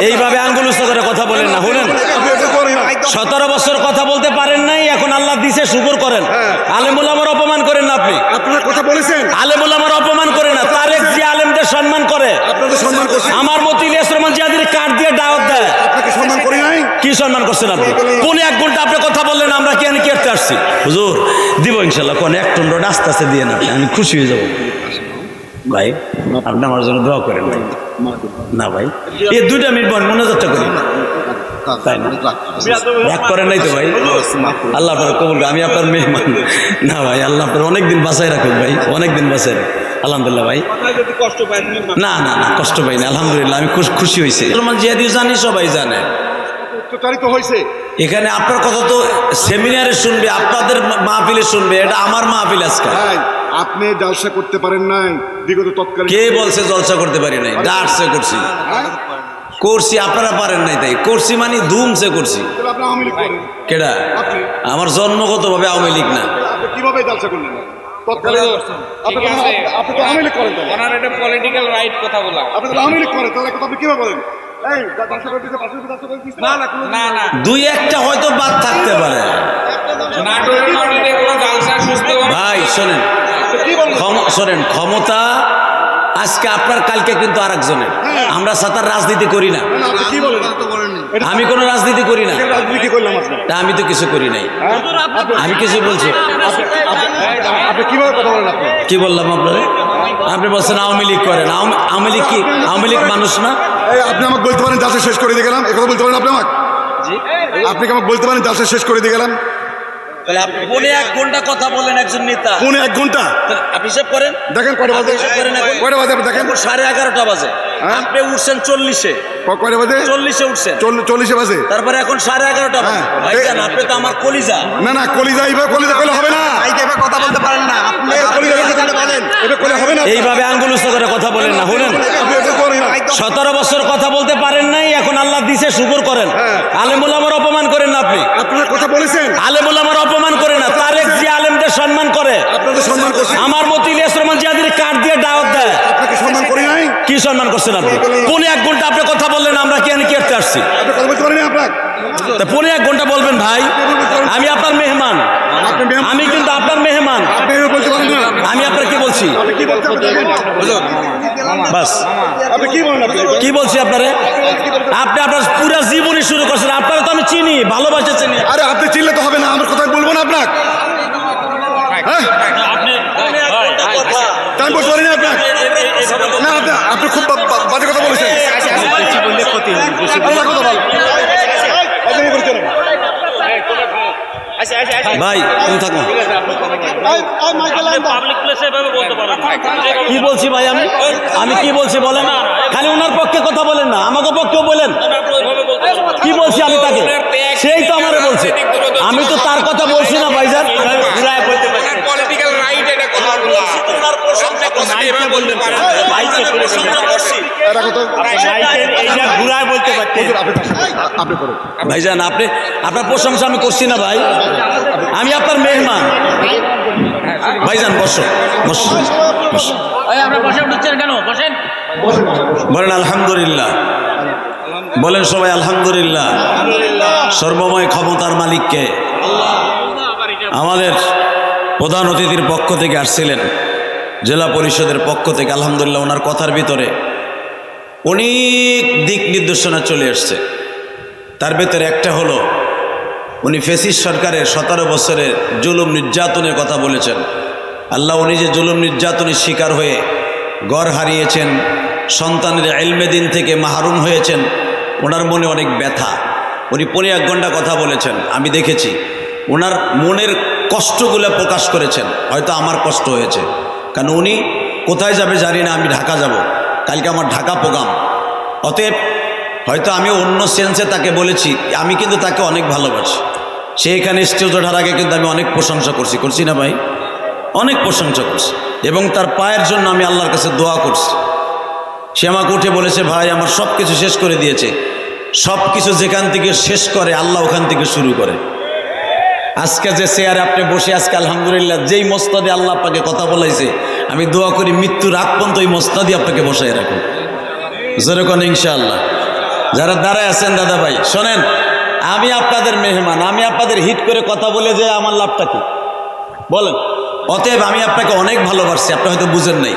এইভাবে আঙ্গুল উঁচু করে কথা বলেন না, শুনেন। 17 বছর কথা বলতে পারেন নাই, এখন আল্লাহ দিছে, শুকর করেন। আলেমুল আমার অপমান করেন না আপনি, আপনার কথা বলেছেন। আলেমুল আমার অপমান করেন না। তারেক জিয়া আলেমদের সম্মান করে, আপনাদের সম্মান করছি। আমার মতো ইলিয়াস রহমান জিয়াদের কার্ড দিয়ে দাওয়াত দেয়। আপনাকে সম্মান করি নাই। কি সম্মান করছেন আপনি? পৌনে 1 ঘন্টা আপনি কথা বললেন, আমরা কেন কেটে আসছি? হুজুর দিব ইনশাল্লাহ, কোন 1 টন রোড আস্তে আস্তে দিয়ে না, আমি খুশি হয়ে যাবো ভাই। আপনি আমার জন্য দোয়া করেন ভাই। না ভাই, এই 2টা মিনিট মনোযোগটা করি, তাই না? রাগ করেন নাই তো ভাই? আল্লাহ আপনার কবুল, আমি আপনার মেহমান। না ভাই, আল্লাহ আপনার অনেকদিন বাঁচাই রাখুন ভাই, অনেকদিন বাঁচাই রাখুন। আলহামদুলিল্লাহ ভাই, না না না, কষ্ট পাই না, আলহামদুলিল্লাহ আমি খুশি হয়েছি। জিয়াদি জানি, সবাই জানে, এখানে আপনার কথা তো সেমিনারে শুনবে, আপনাদের মাহফিলে শুনবে, এটা আমার মাহফিল আজকে। আপনি জলসা করতে পারেন নাই বিগত তৎকালীন। কে বলছে জলসা করতে পারি নাই? ডাটসে করছি, করছি, আপনারা পারেন নাই তাই করছি, মানে ধুমসে করছি। কেডা? আমার জন্মগত ভাবে আওয়ামী লীগ না। কিভাবে জলসা করলেন? দুই একটা হয়তো বাদ থাকতে পারে ভাই। শোনেন, ক্ষমতা আজকে আপনার, কালকে কিন্তু আর একজনের। আমরা সাতার রাজনীতি করি না, আমি কোনো রাজনীতি করি না, আমি তো কিছু করি নাই, আমি কিছু বলছি। কি বললাম আপনার? আপনি বলছেন আওয়ামী লীগ করেন। আওয়ামী লীগ কি? আওয়ামী লীগ মানুষ না? আপনি আমাকে বলতে পারেন জালসা শেষ করে দিয়ে গেলাম, একথা বলতে পারেন আপনি আমাকে? আপনি কি আমাকে বলতে পারেন জালসা শেষ করে দিয়ে গেলাম? তাহলে আপনি পৌনে 1 ঘন্টা কথা বললেন একজন নেতা। পৌনে 1 ঘন্টা? আপনি হিসাব করেন, দেখেন কয়টা বাজে? কয়টা বাজে আপনি দেখেন? 11:30 বাজে। আপনি উঠছেন 40-এ। কয়টা বাজে? 40-এ উঠছেন। 40 বাজে। তারপরে এখন 11:30 বাজে। ভাইজান, আপনি তো আমার কলিজা। না না, কলিজা এইভাবে কলিজা করলে হবে না। এইভাবে কথা বলতে পারেন না আপনি। কলিজা বলেন, এটা করলে হবে না। এইভাবে আঙ্গুল উঁচু করে কথা বলেন না, শুনেন। 17 বছর কথা বলতে পারেন নাই, এখন আল্লাহ দিছে, শুকর করেন। আলেমুল আমার অপমান করেন না আপনি, আপনার কথা বলেছেন। আলেমুল আমার অপমান করে না। তারেক জিয়া আলেমদের সম্মান করে, আপনাদের সম্মান করছি। আমার মতো ইলিয়াস রহমান জিয়াদের কার্ড দিয়ে দাওয়াত দেয়। আপনাকে সম্মান করি নাই। কি সম্মান করছেন আপনি? পৌনে 1 ঘন্টা আপনি কথা বললেন, আমরা কেন কেটে আসছি? আপনি কথা বলতে পারেন আপনার? পৌনে 1 ঘন্টা বলবেন ভাই, আমি আপনার মেহমান, আমি কিন্তু আপনার মেহমান। আপনি বলতে পারেন না। আমি আপনার কি বলছি? বাস আপনি কি বলেন? কি বলছি আপনারে? আপনি আপনার পুরো জীবনী শুরু করছেন, আপনারা তো আমি চিনি, ভালোবাসা চিনি। আরে আপনি চিনলে তো হবে না, আমার কথা বলবো না আপনাকে। হ্যাঁ, আমি বলতে পারি না আপনাকে। না, আপনি খুব বাজে কথা বলেছেন। ভাই তুমি থাকো। কি বলছি ভাই? আমি কি বলছি বলেন? খালি ওনার পক্ষে কথা বলেন না, আমাকে পক্ষেও বলেন। কি বলছি আমি তাকে? সেই তো আমারে বলছে, আমি তো তার কথা বলছি না ভাইজান। ভাইজান, আপনার প্রশংসা আমি করছি না ভাই, আমি আপনার মেহমান। ভাইজান বসো, বলেন আলহামদুলিল্লাহ, বলেন সবাই আলহামদুলিল্লাহ। সর্বময় ক্ষমতার মালিককে। আমাদের প্রধান অতিথির পক্ষ থেকে আসছিলেন, জেলা পরিষদের পক্ষ থেকে, আলহামদুলিল্লাহ। ওনার কথার ভিতরে অনেক দিক নির্দেশনা চলে আসছে। তার ভেতরে একটা হলো, উনি ফ্যাসিস্ট সরকারের 17 বছরের জুলুম নির্যাতনের কথা বলেছেন। আল্লাহ, উনি যে জুলুম নির্যাতনের শিকার হয়ে ঘর হারিয়েছেন, সন্তানের ইলমে দিন থেকে মাহরুম হয়েছেন, ওনার মনে অনেক ব্যথা। উনি পৌনে 1 ঘন্টা কথা বলেছেন, আমি দেখেছি। ওনার মনের কষ্টগুলো প্রকাশ করেছেন। হয়তো আমার কষ্ট হয়েছে, কারণ উনি কোথায় যাবে জানি না, আমি ঢাকা যাব, কালকে আমার ঢাকা প্রোগ্রাম। অতএব হয়তো আমি অন্য সেন্সে তাকে বলেছি, আমি কিন্তু তাকে অনেক ভালোবাসি। সে এখানে স্টেজ ওঠার আগে কিন্তু আমি অনেক প্রশংসা করছি না ভাই? অনেক প্রশংসা করছি, এবং তার পায়ের জন্য আমি আল্লাহর কাছে দোয়া করছি। সে আমাকে উঠে বলেছে, ভাই আমার সব কিছু শেষ করে দিয়েছে। সব কিছু যেখান থেকে শেষ করে আল্লাহ ওখান থেকে শুরু করে। আজকে যে চেয়ারে আপনি বসে, আজকে আলহামদুলিল্লাহ যেই মস্তাদে আল্লাহ আপনাকে কথা বলাইছে, আমি দোয়া করি মৃত্যুর আগ পর্যন্ত ওই মস্তাদি আপনাকে বসায় রাখুন। যেরকম ইনশাআল্লাহ। যারা দাঁড়ায় আছেন দাদা ভাই শোনেন, আমি আপনাদের মেহমান, আমি আপনাদের হিট করে কথা বলে যে আমার লাভটা কি বলেন? অতএব আমি আপনাকে অনেক ভালোবাসি, আপনি হয়তো বুঝেন নাই,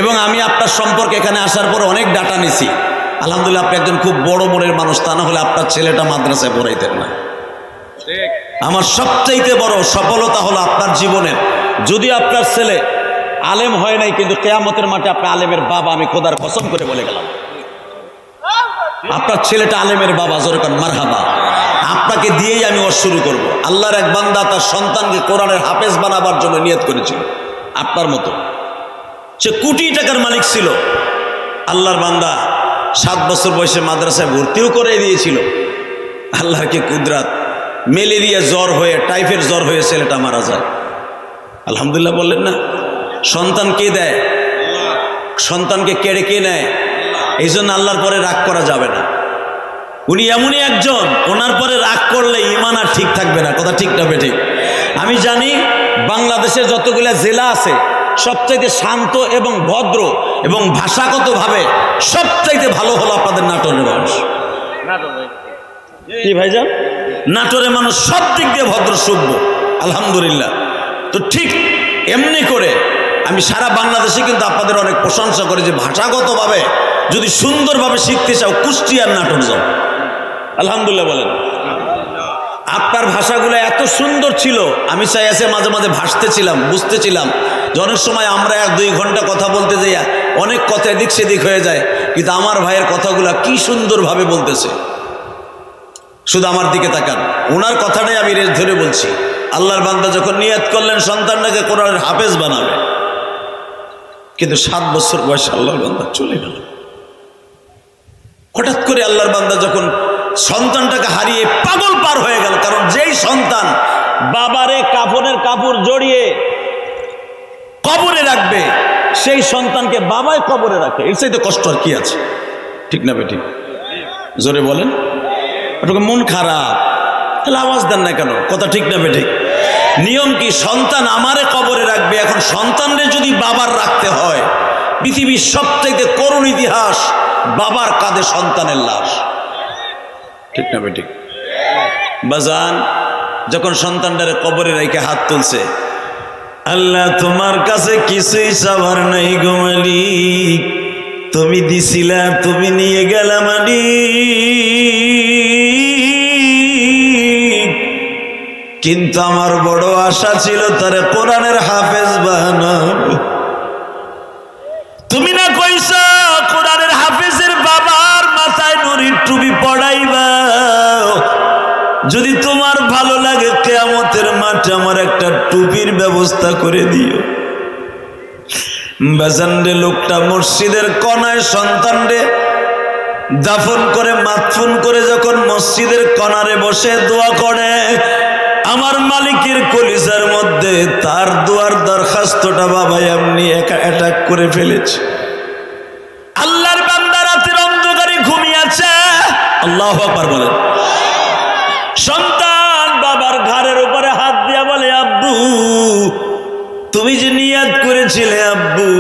এবং আমি আপনার সম্পর্কে এখানে আসার পর অনেক ডাটা নিছি। আলহামদুলিল্লাহ আপনি একজন খুব বড় মনের মানুষ, তা না হলে আপনার ছেলেটা মাদ্রাসায় পড়াইতেন না। আমার সবচাইতে বড় সফলতা হলো আপনার জীবনের, যদি আপনার ছেলে আলেম হয় নাই, কিন্তু কিয়ামতের মাঠে আপনি আলেমের বাবা, আমি খোদার কসম করে বলে গেলাম আপনার ছেলেটা আলেমের বাবা, জোরকান মারহাবা। আপনাকে দিয়েই আমি ওয়াজ শুরু করব। আল্লাহর এক বান্দা তার সন্তানকে কোরআনের হাফেজ বানাবার জন্য নিয়ত করেছিল, আপনার মতো। সে কোটি টাকার মালিক ছিল। আল্লাহর বান্দা 7 বছর বয়সে মাদ্রাসায় ভর্তিও করে দিয়েছিল। আল্লাহর কি কুদরাত, ম্যালেরিয়া জ্বর হয়ে, টাইফয়েড জ্বর হয়ে ছেলেটা মারা যায়। আলহামদুলিল্লাহ বললেন না? সন্তান কে দেয়? সন্তানকে কেড়ে কে নেয়? এই জন্য আল্লাহর পরে রাগ করা যাবে না। উনি এমনই একজন, ওনার পরে রাগ করলে ইমান আর ঠিক থাকবে না। কথা ঠিক না বেঠিক? আমি জানি বাংলাদেশের যতগুলো জেলা আছে সবচাইতে শান্ত এবং ভদ্র এবং ভাষাগতভাবে সবচাইতে ভালো হলো আপনাদের নাটোরের মানুষ। কি ভাইজান? নাটোরের মানুষ সব দিক দিয়ে ভদ্র সভ্য, আলহামদুলিল্লাহ। তো ঠিক এমনি করে আমি সারা বাংলাদেশে কিন্তু আপনাদের অনেক প্রশংসা করি যে ভাষাগতভাবে যদি সুন্দরভাবে শিখতে চাও কুষ্টিয়ার নাটোর যাও। আলহামদুলিল্লাহ বলেন। আপনার ভাষাগুলো এত সুন্দর ছিল, আমি চাই আছে মাঝে মাঝে ভাসতেছিলাম, বুঝতেছিলাম যে অনেক সময় আমরা 1-2 ঘন্টা কথা বলতে যাই, অনেক কথা এদিক সেদিক হয়ে যায়, কিন্তু আমার ভাইয়ের কথাগুলো কি সুন্দরভাবে বলতেছে। শুধু আমার দিকে তাকান, ওনার কথাটাই আমি রেস ধরে বলছি। আল্লাহর বান্দা যখন নিয়ত করলেন সন্তানটাকে কোরআনের হাফেজ বানাবে, কিন্তু 7 বছর বয়সে আল্লাহর বান্দা চলে গেল। হঠাৎ করে আল্লাহর বান্দা যখন সন্তানটাকে হারিয়ে পাগল পার হয়ে গেল, কারণ যেই সন্তান বাবারে কাফনের কাপড় জড়িয়ে কবরে রাখবে, সেই সন্তানকে বাবাই কবরে রাখে, এর চাইতে কষ্ট আর কি আছে? ঠিক না বেঠিক? জোরে বলেন। ওটাকে মন খারাপ, তাহলে আওয়াজ দেন না কেন? কথা ঠিক না বেঠিক? নিয়ম কি? সন্তান আমারে কবরে রাখবে, এখন সন্তানরে যদি বাবার রাখতে হয়, পৃথিবীর সবচাইতে করুণ ইতিহাস, বাবার কাঁধে সন্তানের লাশ। ঠিক না বেঠিক? বাজান যখন সন্তানটারে কবরে রেখে হাত তুলছে, আল্লাহ তোমার কাছে কিছুই চাবার নাই গো মালিক, তুমি দিছিলা, তুমি নিয়ে গেলা মালিক, কিন্তু আমার বড় আশা ছিল তারে কোরআনের হাফেজ বানাবো। তুমি না কইছো কোরআনের হাফেজের বাবার মাথায় নুরির টুপি পড়াইবা, যদি তোমার ভালো লাগে কিয়ামতের মাঠে আমার একটা টুপির ব্যবস্থা করে দিও। বাজানরে লোকটা মসজিদের কোনায় সন্তানরে দাফন করে মাদফুন করে যখন মসজিদের কোনারে বসে দোয়া করে, আমার মালিকের কলিজার মধ্যে তার দোয়ার দরখাস্তটা বাবা এমনি একা অ্যাটাক করে ফেলেছে। আল্লাহর বান্দা রাতের অন্ধকারে ঘুমিয়ে আছে, আল্লাহু আকবার বলেন। সন্তান বাবার ঘাড়ের উপরে হাত দিয়া বলে, আব্বু তুমি যে নিয়াত করেছিলে আব্বু,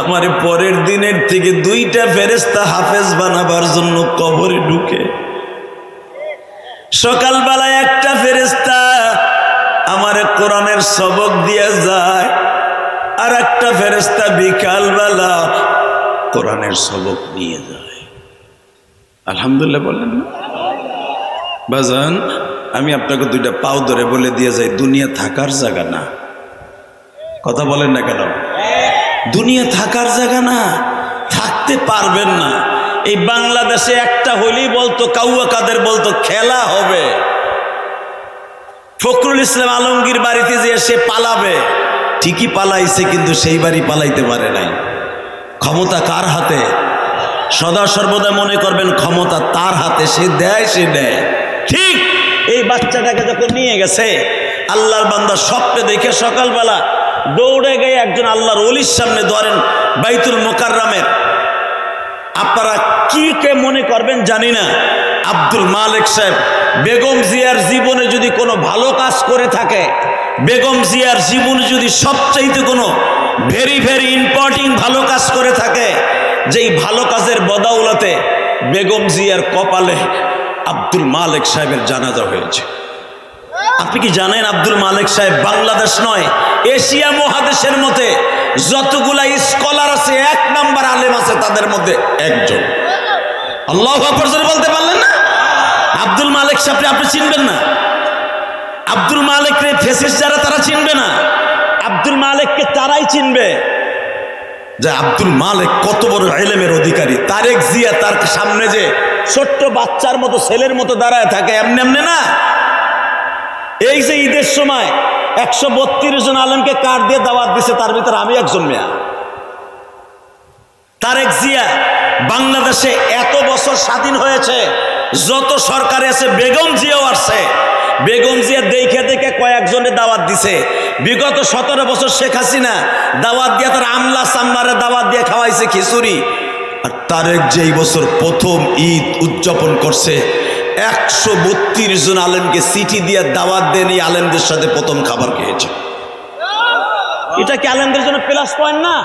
আমার পরের দিনের থেকে 2টা ফেরেশতা হাফেজ বানাবার জন্য কবরে ঢুকে, সকালবেলায় একটা ফেরেশতা আমার কোরআনের সবক দিয়ে যায়, আর একটা ফেরেশতা বিকালবেলা কোরআনের সবক নিয়ে যায়। আলহামদুলিল্লাহ বলেন না বাজান? আমি আপনাকে 2টা পাও ধরে বলে দিয়ে যাই, দুনিয়া থাকার জায়গা না। কথা বলেন না কেন? দুনিয়া থাকার জায়গা না, থাকতে পারবেন না। এই বাংলাদেশে একটা হইলেই বলতো, কাউয়া কাদের বলতো খেলা হবে। ফখরুল ইসলাম আলমগীর বাড়িতে যে সে পালাবে, ঠিকই পালাইছে, কিন্তু সেই বাড়ি পালাইতে পারে নাই। ক্ষমতা কার হাতে? সদা সর্বদা মনে করবেন ক্ষমতা তার হাতে, সে দেয়, সে দেয়। ঠিক এই বাচ্চাটাকে যখন নিয়ে গেছে, আল্লাহর বান্দা স্বপ্নে দেখে সকালবেলা দৌড়ে গিয়ে একজন আল্লাহর ওলির সামনে, ধরেন বাইতুল মোকাররমের, আপনারা কি কে মনে করবেন জানি না, আব্দুল মালিক সাহেব বেগম জিয়ার জীবনে যদি কোনো ভালো কাজ করে থাকে, বেগম জিয়ার জীবনে যদি সবচাইতে কোনো ভেরি ভেরি ইম্পর্টেন্ট ভালো কাজ করে থাকে, যেই ভালো কাজের বদৌলতে বেগম জিয়ার কপালে আব্দুল মালেক সাহেবের জানাজা হয়েছে। আপনি কি জানেন আব্দুল মালেক সাহেব বাংলাদেশ নয়, এশিয়া মহাদেশের মধ্যে যতগুলা স্কলার আছে, 1 নাম্বার আলেম আছে তাদের মধ্যে একজন। আল্লাহু আকবার জোরে বলতে পারলেন না? আব্দুল মালেক সাহেব আপনি চিনবেন না? আব্দুল মালেককে ফেসিস যারা তারা চিনবে না, আব্দুল মালেককে তারাই চিনবে যে আব্দুল মালেক কত বড় ইলমের অধিকারী। তারেক জিয়া তার সামনে যে ছোট্ট বাচ্চার মতো ছেলের মতো দাঁড়ায় থাকে, এমনি এমনি না। এই যে ঈদের সময় 132 জন আলেমকে কার্ড দিয়ে দাওয়াত দিছে, তার ভিতরে আমি একজন মেয়া। তারেক জিয়া বাংলাদেশে এত বছর স্বাধীন হয়েছে, যত সরকারে আছে বেগম জিয়াও আসছে। বেগম জিয়া দেখে দেখে কয়েকজনে দাওয়াত দিছে। বিগত 17 বছর শেখ হাসিনা দাওয়াত দিয়ে তার আমলা সামলারে দাওয়াত দিয়ে খাওয়াইছে খিচুড়ি। আর তারেক যে এই বছর প্রথম ঈদ উদযাপন করছে, 132 জন আলেমকে চিঠি দিয়ে দাওয়াত দেন, এই আলেমদের সাথে প্রথম খাবার খেয়েছে। এটা কি আলেমদের জন্য প্লাস পয়েন্ট না?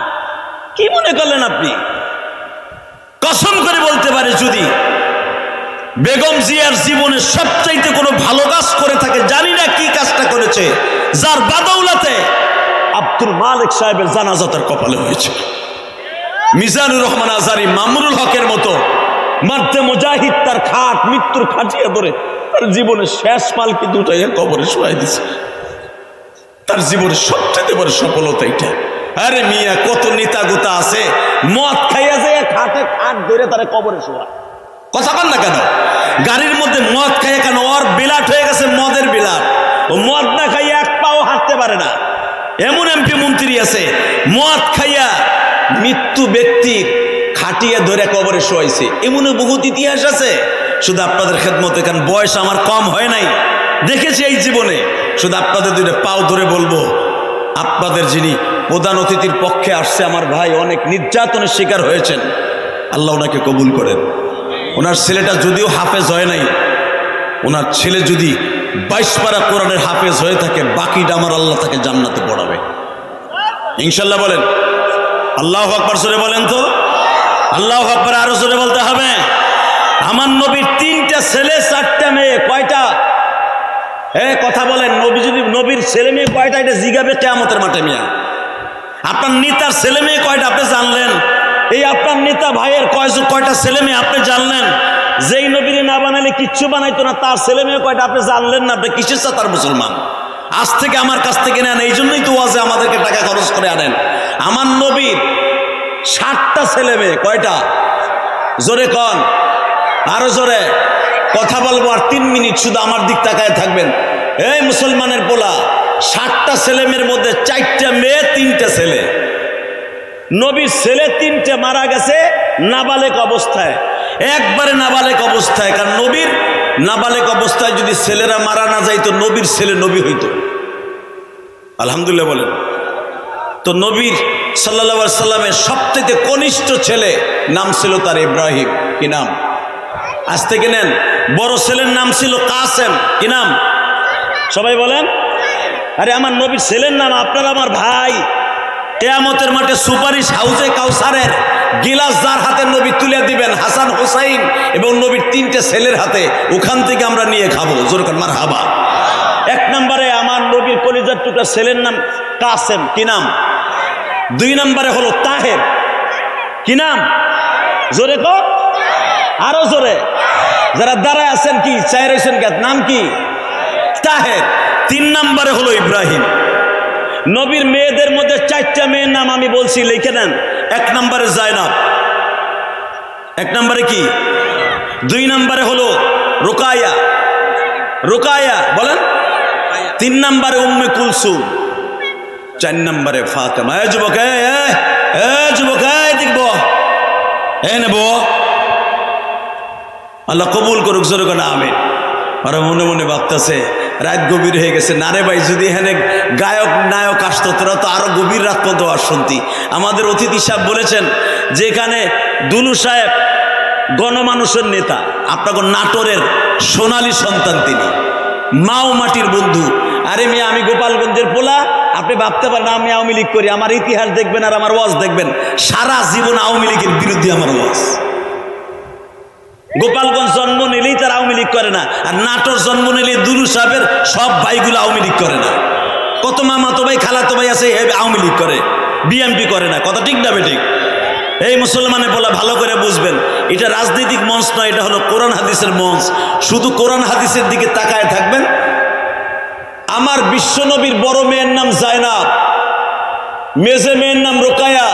কি মনে করলেন আপনি? কসম করে বলতে পারে, যদি বেগম জিয়ার জীবনে সবচাইতে কোনো ভালো কাজ করে থাকে, জানি না কি কাজটা করেছে, যার বাদৌলাতে আব্দুল মালেক সাহেবের জানাজা তার কপালে হয়েছে। মিজানুর রহমান আজারি, মামুনুল হকের মতো মার্দে মুজাহিদ তার খাট মৃত্যুর খাটিয়া ধরে তার জীবনের শেষ মালকে দুটাইয়া কবরে শোয়াই দিছে। তার জীবনের সবচেয়ে বড় সফলতা এটা। আরে মিয়া, কত নেতা গোতা আছে মদ খাইয়া যায় খাটে খাট ধরে তারা কবরে শোয়া। কথা বল না কেন? গাড়ির মধ্যে মদ খাইয়া কেন? ওর বিলাট হয়ে গেছে, মদের বিলাট। ও মদ না খাইয়া 1 পাও হাঁটতে পারে না। এমন এমপি মন্ত্রী আছে মদ খাইয়া মৃত্যু ব্যক্তির খাটিয়া ধরে কবরে শোয়াইছে। এমনও বহুত ইতিহাস আছে। শুধু আপনাদের খেদমতে, কারণ বয়স আমার কম হয় নাই, দেখেছি এই জীবনে। শুধু আপনাদের 2টা পাও ধরে বলবো, আপনাদের যিনি প্রধান অতিথির পক্ষে আসছে আমার ভাই, অনেক নির্যাতনের শিকার হয়েছেন, আল্লাহ ওনাকে কবুল করেন। ওনার ছেলেটা যদিও হাফেজ হয় নাই, ওনার ছেলে যদি 22 পারা কোরআনের হাফেজ হয়ে থাকে, বাকিটা আমার আল্লাহ তাকে জান্নাতে পড়াবে ইনশাল্লাহ। বলেন আল্লাহু আকবার জোরে বলেন তো। আল্লাহু আকবার আরো জোরে বলতে হবে। আমার নবীর 3টা ছেলে 4টা মেয়ে, কয়টা? কথা বলেন। নবী যদি নবীর ছেলে মেয়ে কয়টা এটা জিগাবে কিয়ামতের মাঠে। মিয়া, আপনার নেতার ছেলে মেয়ে কয়টা আপনি জানলেন? এই আপনার নেতা ভাইয়ের কয়টা ছেলে মেয়ে আপনি জানলেন? যেই নবীরে না বানালে কিচ্ছু বানাইতো না, তার ছেলে মেয়ে কয়টা আপনি জানলেন না? আপনি কিসের সাথে তার মুসলমান? আজ থেকে আমার কাছ থেকে নেন, এই জন্যই তো ওয়াজে আমাদেরকে টাকা খরচ করে আনেন। আমার নবীর 60টা ছেলে মেয়ে, কয়টা? জোরে কন, আরো জোরে। কথা বলবো আর 3 মিনিট, শুধু আমার দিক তাকায় থাকবেন। এই মুসলমানের পোলা, 60টা ছেলে মেয়ের মধ্যে 4টা মেয়ে 3টা ছেলে। নবীর ছেলে 3টে মারা গেছে নাবালেক অবস্থায়, একবারে নাবালেক অবস্থায়। কারণ নবীর নাবালেক অবস্থায় যদি ছেলেরা মারা না যাইতো, নবীর ছেলে নবী হইতো। আলহামদুলিল্লাহ বলেন তো। নবীর সাল্লাল্লাহু আলাইহি সাল্লামের সবথেকে কনিষ্ঠ ছেলে নাম ছিল তার ইব্রাহিম। কি নাম? আজ থেকে নেন। বড় ছেলের নাম ছিল কাসেম। কি নাম? সবাই বলেন। আরে আমার নবীর ছেলের নাম, আপনার আমার ভাই। কিয়ামতের মাঠে সুপারিশ হাউজে কাউসারের গিলাস যার হাতে নবী তুলে দিবেন, হাসান হুসাইন এবং নবীর 3টে ছেলের হাতে, ওখান থেকে আমরা নিয়ে খাবো। জোর করে মারহাবা। 1 নম্বরে আমার নবীর কলিজার টুকরা ছেলের নাম কাসেম। কি নাম? 2 নম্বরে হলো তাহের। কি নাম? জোরে কো, আরো জোরে। যারা দাঁড়ায় আছেন কি চাই রয়েছেন, নাম কি? তাহের। 3 নম্বরে হলো ইব্রাহিম। নবীর মেয়েদের মধ্যে 4টা মেয়ের নাম আমি বলছি, লিখে নেন। 1 নম্বরে জায়নাব। 1 নম্বরে কি? 2 নম্বরে হলো রুকায়া। রুকায়া বলেন। 3 নম্বরে উম্মে কুলসুম। 4 নম্বরে ফাতেমা। এ যুবক, যুবক দেখব নেব। আল্লাহ কবুল করুক। জোরে করে আমিন। আর মনে মনে ভাবতেছে রাত গভীর হয়ে গেছে। না রে ভাই, যদি এখানে গায়ক নায়ক আসতো তোরা তো আরো গভীর রাত পর্যন্ত আর শুনতি। আমাদের অতিথি সাহেব বলেছেন যে এখানে দুলু সাহেব গণমানুষের নেতা, আপনাকে নাটোরের সোনালী সন্তান, তিনি মাও মাটির বন্ধু। আরে মেয়ে, আমি গোপালগঞ্জের পোলা। আপনি ভাবতে পারেন আমি আওয়ামী লীগ করি। আমার ইতিহাস দেখবেন আর আমার ওয়াজ দেখবেন, সারা জীবন আওয়ামী লীগের বিরুদ্ধে আমার ওয়াজ। গোপালগঞ্জ জন্ম নিলেই তার আওয়ামী লীগ করে না, আর নাটোর জন্ম নিলেই দুলু সাহেবের সব ভাইগুলো আওয়ামী লীগ করে না। কত মামাতো ভাই খালাতো ভাই আছে আওয়ামী লীগ করে, বিএনপি করে না। কথা ঠিক না বেঠিক? এই মুসলমানে বলা ভালো করে বুঝবেন, এটা রাজনৈতিক মঞ্চ নয়, এটা হলো কোরআন হাদিসের মঞ্চ। শুধু কোরআন হাদিসের দিকে তাকায় থাকবেন। আমার বিশ্বনবীর বড় মেয়ের নাম জায়নাব, মেজে মেয়ের নাম রোকায়া,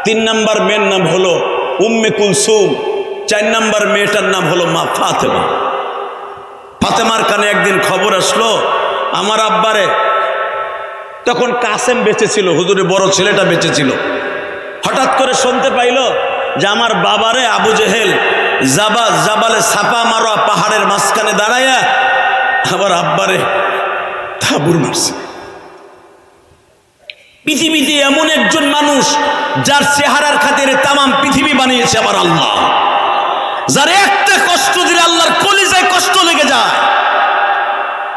3 নাম্বার মেয়ের নাম হলো উম্মে কুলসুম, 4 নাম্বার মেয়েটার নাম হলো মা ফাতেমা। ফাতেমার কানে একদিন খবর আসলো আমার আব্বারে, তখন কাসেম বেঁচে ছিল, হুজুরের বড় ছেলেটা বেঁচে ছিল। হঠাৎ করে শুনতে পাইল যে আমার বাবারে আবু জেহেল জাবালে ছাপা মারোয়া পাহাড়ের মাঝখানে দাঁড়াইয়া আবার আব্বারে থাবুর মারছে। পৃথিবীতে এমন একজন মানুষ যার চেহারার খাতিরে তামাম পৃথিবী বানিয়েছে আমার আল্লাহ, যার একটা কষ্ট দিলে আল্লাহর কলিজায় কষ্ট লেগে যায়,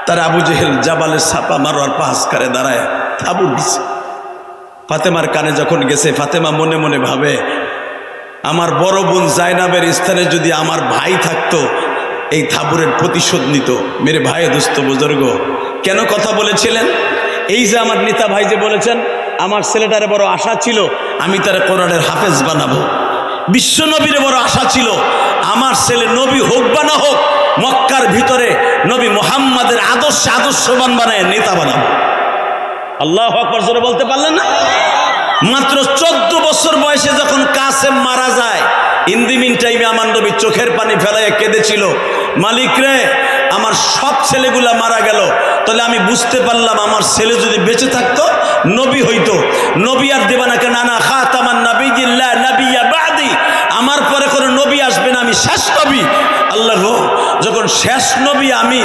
তার আবু জেহেল জাবালে ছাপা মারোয়ার পাহাড়ে দাঁড়ায় থাবুর দিছে। ফাতেমার কানে যখন গেছে, ফাতেমা মনে মনে ভাবে আমার বড় বোন জায়নাবের স্থানে যদি আমার ভাই থাকতো এই থাবুরের প্রতিশোধ নিত। মেরে ভাই দোস্ত বুজুর্গ, কেন কথা বলেছিলেন? এই যে আমার নেতা ভাই যে বলেছেন আমার ছেলেটার বড় আশা ছিল আমি তার কোরআনের হাফেজ বানাবো, বিশ্ব নবীর বড় আশা ছিল আমার ছেলে নবী হোক বা না হোক মক্কার ভিতরে নবী মুহাম্মাদের আদর্শবান বানায় নেতা বানাবো। আল্লাহু আকবার জোরে বলতে পারলেন না? মাত্র 14 বছর বয়সে যখন কাসেম মারা যায়, ইন দি মিন টাইমে আমার নবী চোখের পানি ফেলাইয়া কেঁদেছিল, মালিক রে আমার সব ছেলেগুলা মারা গেল, তাহলে আমি বুঝতে পারলাম আমার ছেলে যদি বেঁচে থাকতো নবী হইতো। নবী আর দেবা না কেন? না খাতামান নাবিয়্যিল্লাহ নাবিয়্যা বাদি, আমার পরে কোনো নবী আসবে না, আমি শেষ নবী। আল্লাহ গো, যখন শেষ নবী আমি,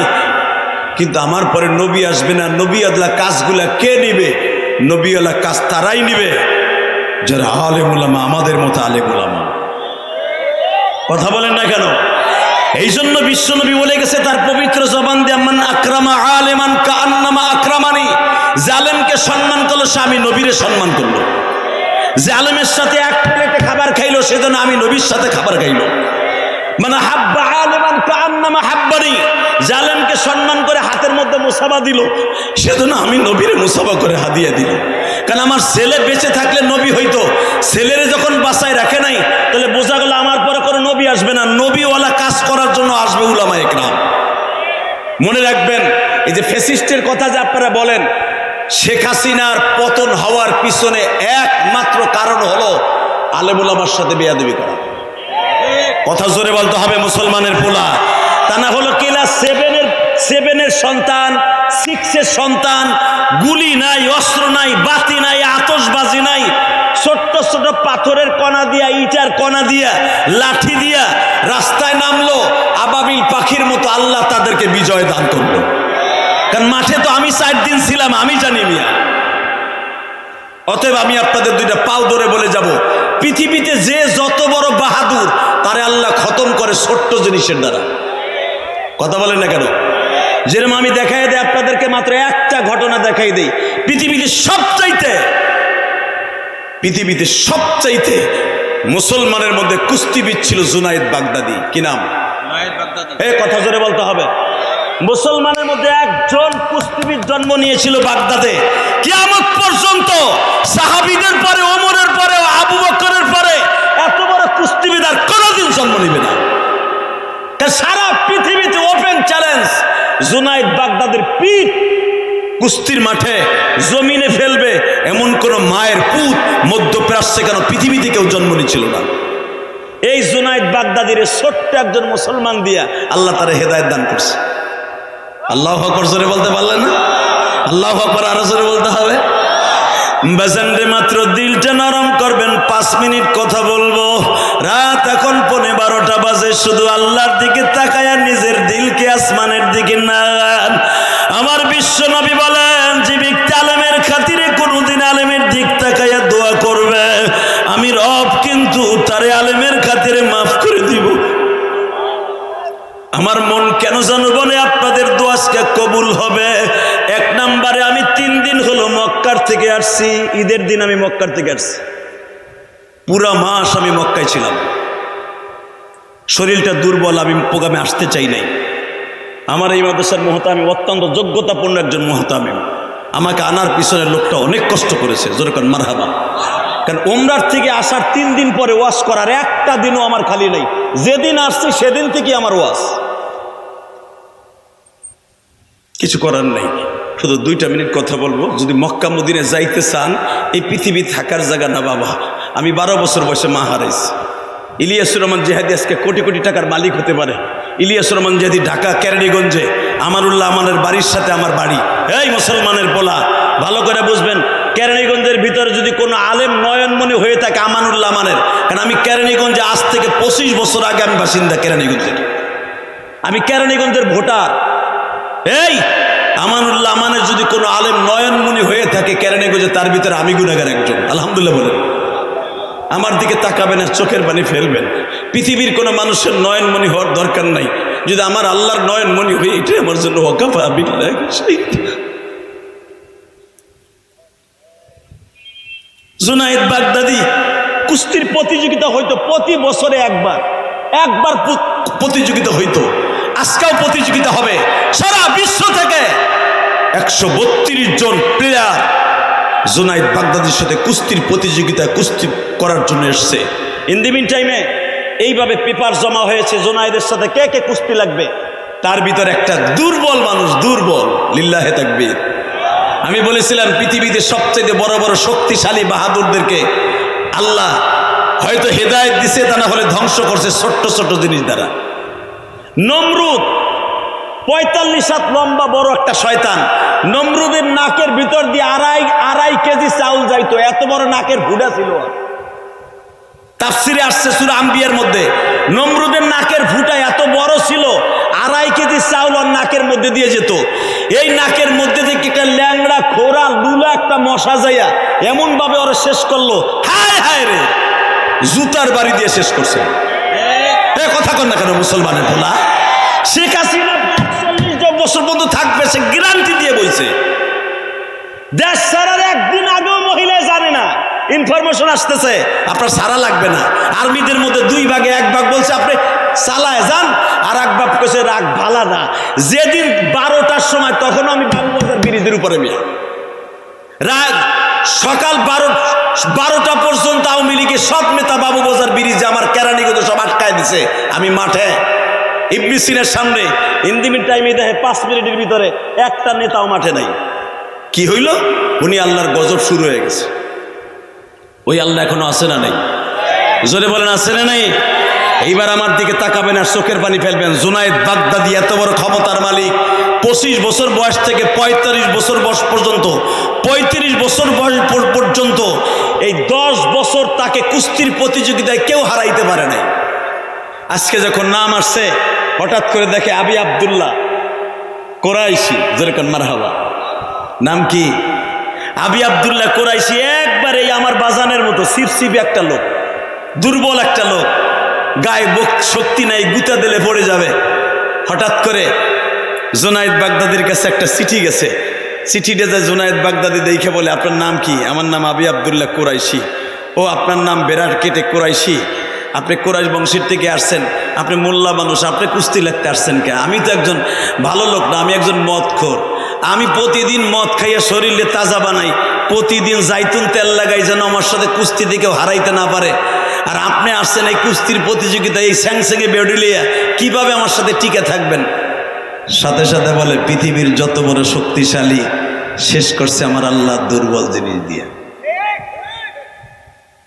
কিন্তু আমার পরে নবী আসবে না, নবী আল্লাহ কাজগুলা কে নিবে? নবী আল্লাহ কাজ তারাই নিবে যারা আলেম উলামা, আমাদের মতো আলেম উলামা। কথা বলেন না কেন? এই জন্য বিশ্বনবী বলে গেছে তার পবিত্র জবান দিয়ে, মান আকরামা আলেমান কাআন্নামা আকরামানি, জালেমকে সম্মান করলো সে আমি নবীরে সম্মান করলো। জালেমের সাথে এক প্লেটে খাবার খাইলো সেজন্য আমি নবীর সাথে খাবার খাইলো। মানে হাব্বা আলেমান কাআন্নামা হাব্বানি, জালেমকে সম্মান করে হাতের মধ্যে মুসাফা দিল সেজন্য আমি নবীরে মুসাফা করে হাদিয়া দিল। কারণ আমার ছেলে বেঁচে থাকলে নবী হইতো, ছেলেরে যখন বাসায় রাখে নাই তাহলে বোঝা গেল আমার পরে কোনো নবী আসবে না, নবীওয়ালা কাজ করার জন্য আসবে উলামায়ে কেরাম। মনে রাখবেন, এই যে ফ্যাসিস্টের কথা যে আপনারা বলেন, শেখ হাসিনার পতন হওয়ার পিছনে একমাত্র কারণ হলো আলেম উলামার সাথে বেয়াদবি করা। কথা জোরে বলতে হবে মুসলমানের পোলা। তা না হলো ক্লাস 7-এর সন্তান, 6-এর সন্তান, গুলি নাই, অস্ত্র নাই, বাতি নাই, আতশবাজি নাই, ছোট্ট ছোট পাথরের কণা দিয়া, ইটার কণা দিয়া, লাঠি দিয়া রাস্তায় নামলো, আবাবিল পাখির মতো আল্লাহ তাদেরকে বিজয় দান করলো। কারণ মাঠে তো আমি 4 দিন ছিলাম, আমি জানি মিয়া। অতএব আমি আপনাদের 2টা পাও ধরে বলে যাব, পৃথিবীতে যে যত বড় বাহাদুর তারে আল্লাহ খতম করে ছোট্ট জিনিসের দ্বারা। কথা বলেন না কেন? যেরকম আমি দেখাই দেই আপনাদেরকে, মাত্র একটা ঘটনা দেখাই দেই। পৃথিবীতে সবচাইতে মুসলমানের মধ্যে কুস্তিবিদ ছিল জুনায়েদ বাগদাদি। কি নাম? কথা জোরে বলতে হবে। মুসলমানের মধ্যে একজন কুস্তিবিদ জন্ম নিয়েছিল বাগদাদে। কিয়ামত পর্যন্ত সাহাবীদের পরে, ওমরের পরে, আবু বকরের পরে এত বড় কুস্তিবিদ আর কোনোদিন জন্ম নেবে না। সারা পৃথিবীতে ওপেন চ্যালেঞ্জ, জুনায়েদ বাগদাদির পিঠ কুস্তির মাঠে জমিনে ফেলবে এমন কোন মায়ের পুত মধ্যপ্রাচ্যে কেন পৃথিবীতে কেউ জন্ম নিয়েছিল না। এই জুনায়েদ বাগদাদির ছোট্ট একজন মুসলমান দিয়া আল্লাহ তার হেদায়েত দান করছে। আল্লাহু আকবার জোরে বলতে পারলেন না? আল্লাহু আকবার আরো জোরে বলতে হবে। বাজানরে মাত্র দিলটা নরম করবেন, 5 মিনিট কথা বলবো। রাত এখন 12:15 বাজে, শুধু আল্লাহর দিকে তাকায়া নিজের দিলকে আসমানের দিকে নাড়ান। আমার বিশ্ব নবী বলেন, যে ব্যক্তি আলেমের খাতিরে কোনদিন আলেমের দিক তাকায়া দোয়া করবে, আমি রব কিন্তু তারে আলেমের খাতিরে মাফ করে দিব। আমার মন কেন জানো বলে আপনাদের দোয়া আজকে কবুল হবে। 1 নম্বরে আমি 3 দিন হলো মক্কার থেকে আসছি, ঈদের দিন আমি মক্কার থেকে আসছি, পুরা মাস আমি মক্কায় ছিলাম। শরীরটা দুর্বল, আমি প্রোগ্রামে আসতে চাই নাই। আমার এই মাদ্রাসার মুহতামিম অত্যন্ত যোগ্যতাপূর্ণ একজন মুহতামিম, আমাকে আনার পিছনে লোকটা অনেক কষ্ট করেছে, যেরকম মারহাবা। কারণ উমরার থেকে আসার 3 দিন পরে ওয়াজ করার একটা দিনও আমার খালি নেই। যেদিন আসছি সেদিন থেকে আমার ওয়াজ, কিছু করার নেই। শুধু 2টা মিনিট কথা বলবো। যদি মক্কা মদিনায় যাইতে চান, এই পৃথিবী থাকার জায়গা না বাবা। আমি 12 বছর বয়সে মা হারাইছি। ইলিয়াসুর রহমান জেহাদি আজকে কোটি কোটি টাকার মালিক হতে পারে। ইলিয়াসুর রহমান জেহাদি ঢাকা কেরানীগঞ্জে, আমানুল্লাহ আমানের বাড়ির সাথে আমার বাড়ি। এই মুসলমানের পোলা, ভালো করে বুঝবেন, কেরানীগঞ্জের ভিতরে যদি কোনো আলেম নয়নমণি হয়ে থাকে আমানুল্লাহ আমানের। কারণ আমি কেরানীগঞ্জে আজ থেকে 25 বছর আগে আমি বাসিন্দা কেরানীগঞ্জের, আমি কেরানীগঞ্জের ভোটার। এই আমানুল্লাহ আমানের যদি কোনো আলেম নয়নমণি হয়ে থাকে কেরানীগঞ্জে, তার ভিতরে আমি গুনাহগার একজন। আলহামদুলিল্লাহ বলেন। আমার দিকে তাকাবেন আর চোখের পানি ফেলবেন। পৃথিবীর কোনো মানুষের নয়নমণি হওয়ার দরকার নাই, যদি আমার আল্লাহর নয়নমণি হয়ে, এটাই আমার জন্য ওয়াকাফা বিল্লাহ। জুনায়েদ বাগদাদি কুস্তির প্রতিযোগিতা হইতো প্রতি বছরে একবার প্রতিযোগিতা হইতো। আজকেও প্রতিযোগিতা হবে। সারা বিশ্ব থেকে 132 জন প্লেয়ার জুনায়েদ বাগদাদির সাথে কুস্তির প্রতিযোগিতায় কুস্তি করার জন্য এসছে। ইন দি মিন টাইমে এইভাবে পেপার জমা হয়েছে জুনায়েদের সাথে কে কে কুস্তি লাগবে। তার ভিতরে একটা দুর্বল মানুষ, দুর্বল, লিল্লাহে তাকবীর। আমি বলেছিলাম পৃথিবীতে সবচেয়ে বড় বড় শক্তিশালী বাহাদুরদেরকে আল্লাহ হয়তো হেদায়েত দিছে, তা না হলে ধ্বংস করছে ছোট্ট ছোট্ট জিনিস দ্বারা। নমরুদ 45 হাত লম্বা বড় একটা শয়তান। নমরুদের নাকের ভিতর দিয়ে আড়াই কেজি চাউল যাইতো, এত বড় নাকের ফুটা ছিল। তাফসিরে আসছে সূরা আম্বিয়ার মধ্যে, নমরুদের নাকের ফুটা এত বড় ছিল, 2.5 কেজি চাউল ওর নাকের মধ্যে দিয়ে যেত। এই নাকের মধ্যে থেকে একটা ল্যাংড়া খোরা লুলা একটা মশা যাইয়া এমন ভাবে ওরা শেষ করলো, হায় হায় রে, জুতার বাড়ি দিয়ে শেষ করছে। কথা কন না কেন মুসলমানের ভোলা? শেখ হাসিনা 45 বছর পর্যন্ত থাকবে, সে গ্যারান্টি দিয়ে বলছে। দেশ ছাড়ার একদিন আগেও মহিলা জানে না, ইনফরমেশন আসতেছে আপনার সারা লাগবে না। আর্মিদের মধ্যে 2 ভাগে 1 ভাগ বলছে আপনি চালায় যান, আর 1 ভাগ কেছে রাগ ভালা না। যেদিন 12টার সময়, তখন আমি বাবুবাজার ব্রিজের উপরে মিয়া রাগ, সকাল 12টা পর্যন্ত আওয়ামী লীগের সব নেতা বাবুবাজার ব্রিজে আমার কেরানীগঞ্জে সব আটকায় দিছে। আমি মাঠে ইবনে সিনার সামনে। ইন দি মিন টাইমে দেখে 5 মিনিটের ভিতরে একটা নেতাও মাঠে নাই। কি হইল? উনি আল্লাহর গজব শুরু হয়ে গেছে। ওই আল্লাহ এখনো আছে না নাই? জোরে বলেন আছে না নাই? এইবার আমার দিকে তাকাবেন আর চোখের পানি ফেলবেন। জুনায়েদ বাগদাদি এত বড় ক্ষমতার মালিক, 25 বছর বয়স থেকে 45 বছর বয়স পর্যন্ত, 35 বছর বয়স পর্যন্ত এই 10 বছর তাকে কুস্তির প্রতিযোগিতায় কেউ হারাইতে পারে নাই। আজকে যখন নাম আসছে, হঠাৎ করে দেখে আবি আব্দুল্লাহ কোরাইশি, যেরকম মারহাবা, নাম কি? আবি আব্দুল্লাহ কোরাইশি, একবারে আমার বাজানের মতো সিপসিপি একটা লোক, দুর্বল একটা লোক, গায়ে শক্তি নাই, গুতা দিলে পড়ে যাবে। হঠাৎ করে জুনায়েদ বাগদাদির কাছে একটা চিঠি গেছে। চিঠিটা যায় জুনায়েদ বাগদাদি দেখে বলে, আপনার নাম কি? আমার নাম আবি আব্দুল্লাহ কোরাইশি। ও, আপনার নাম বেড়ার কেটে কোরাইশি, আপনি কোরাইশ বংশের থেকে আসছেন, আপনি মোল্লা মানুষ, আপনি কুস্তি লাগতে আসছেন কে? আমি তো একজন ভালো লোক না, আমি একজন মদখোর। আমি প্রতিদিন মদ খাইয়ে শরীরে তাজা বানাই, প্রতিদিন জাইতুন তেল লাগাই যেন আমার সাথে কুস্তি দিকেও হারাইতে না পারে। আর আপনি আসছেন এই কুস্তির প্রতিযোগিতায় এই স্যাংস্যাঙে বেডুলিয়া, কিভাবে আমার সাথে টিকে থাকবেন? সাথে সাথে বলে, পৃথিবীর যত বড় শক্তিশালী শেষ করছে আমার আল্লাহ দুর্বল জিনিস দিয়ে।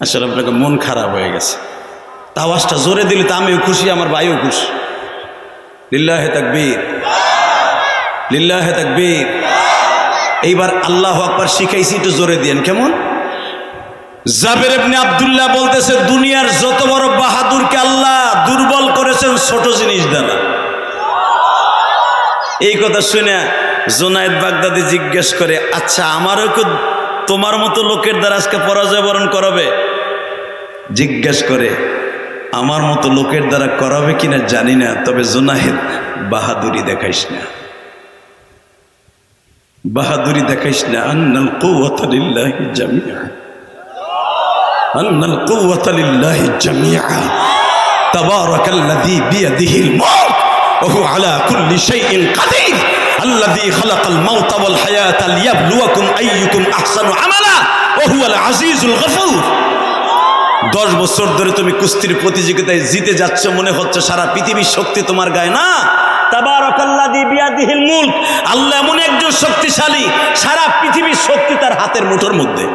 আসলে আপনাকে মন খারাপ হয়ে গেছে। আওয়াজটা জোরে দিলে তো আমিও খুশি, আমার ভাইও খুশি। লিল্লাহে তাকবীর, লিল্লাহে তাকবীর। এইবার আল্লাহু আকবার শিখাইছি, একটু জোরে দিয়েন। কেমন? জাবের ইবনে আব্দুল্লাহ বলতেছে, দুনিয়ার যত বড় বাহাদুরকে আল্লাহ দুর্বল করেছেন ছোট জিনিস দ্বারা। এই কথা শুনে জুনায়েদ বাগদাদি জিজ্ঞেস করে, আচ্ছা আমারও কি তোমার মতো লোকের দ্বারা আজকে পরাজয় বরণ করাবে? জিজ্ঞেস করে, আমার মতো লোকের দ্বারা করাবে কিনা জানি না, তবে জুনায়েদ বাহাদুরি দেখাইস না, বাহাদুরি দেখাইস না। আন্নাল কুওয়াতা লিল্লাহি জামিআ, আন্নাল কুওয়াতা লিল্লাহি জামিআ। তাবারাকাল্লাযী বিয়াদিহিল মুলক ওয়া হুয়া আলা কুল্লি শাইইন কাদির আল্লাযী খালাকাল মাউতা ওয়াল হায়াতা লিয়াবলুয়াকুম আইয়ুকুম আহসানু আমালা ওয়া হুয়াল আজিজুল গফুর। 10 বছর ধরে তুমি কুস্তির প্রতিযোগিতায় জিতে যাচ্ছ, মনে হচ্ছে সারা পৃথিবীর শক্তি তোমার গায়ে। না, তাবারাকাল্লাযী বিয়াদিহিল মুলক, আল্লাহ এমন একজন শক্তিশালী, সারা পৃথিবীর শক্তি তার হাতের মুঠোর মধ্যে।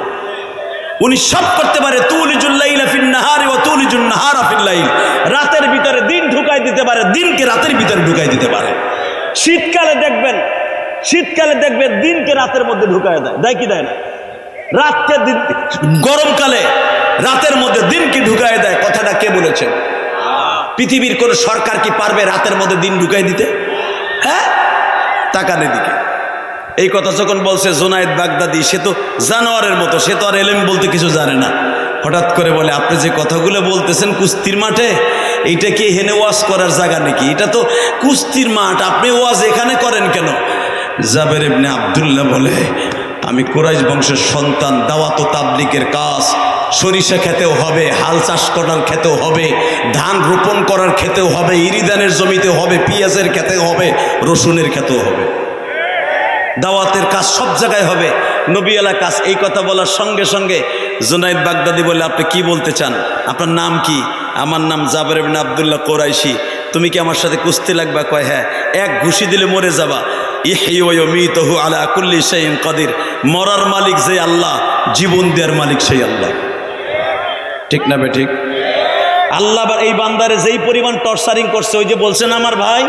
উনি সব করতে পারে। তুলিজুল লাইলা ফিন নাহারি ওয়া তুলিজুন নাহারা ফিল লাইল, রাতের ভিতরে দিন ঢুকাই দিতে পারে, দিনকে রাতের ভিতরে ঢুকাই দিতে পারে। শীতকালে দেখবেন দিনকে রাতের মধ্যে ঢুকাই দেয়, দেয় কি দেয় না? রাতকে দিন, গরমকালে রাতের মধ্যে দিনকে ঢুকাই দেয়। কথাটা কে বলেছেন? পৃথিবীর কোন সরকার কি পারবে রাতের মধ্যে দিন ঢুকাই দিতে? হ্যাঁ, তাকান এদিকে। এই কথা যখন বলছে জুনায়েদ বাগদাদি, সে তো জানোয়ারের মতো, সে তো আর এলেম বলতে কিছু জানে না। হঠাৎ করে বলে, আপনি যে কথাগুলো বলতেছেন কুস্তির মাঠে, এইটা কি এখানে ওয়াজ করার জায়গা নাকি? এটা তো কুস্তির মাঠ, আপনি ওয়াজ এখানে করেন কেন? জাবের ইবনে আব্দুল্লাহ বলে, আমি কুরাইশ বংশের সন্তান, দাওয়াত ও তাবলীগের কাজ সরিষা খেতেও হবে, হাল চাষ করার খেতেও হবে, ধান রোপণ করার খেতেও হবে, ইরিদানের জমিতে হবে, পেঁয়াজের খেতেও হবে, রসুনের খেতেও হবে, দাওয়াতের কাজ সব জায়গায় হবে, নবীওয়ালা কাজ। এই কথা বলার সঙ্গে সঙ্গে জুনায়েদ বাগদাদি বলে, আপনি কি বলতে চান? আপনার নাম কি? আমার নাম জাবের ইবনে আব্দুল্লাহ কুরাইশি। তুমি কি আমার সাথে কুস্তি লাগবা? কয় হ্যাঁ। এক ঘুষি দিলে মরে যাবা। ইহয়ি ওয়া ইউমীতুহু আলা কুল্লি শাইইন কাদির, মরার মালিক যে আল্লাহ, জীবন দেওয়ার মালিক সেই আল্লাহ। ঠিক না বেঠিক? আল্লাহ আবার এই বান্দারে যেই পরিমাণ টর্চারিং করছে, ওই যে বলছেন আমার ভাই,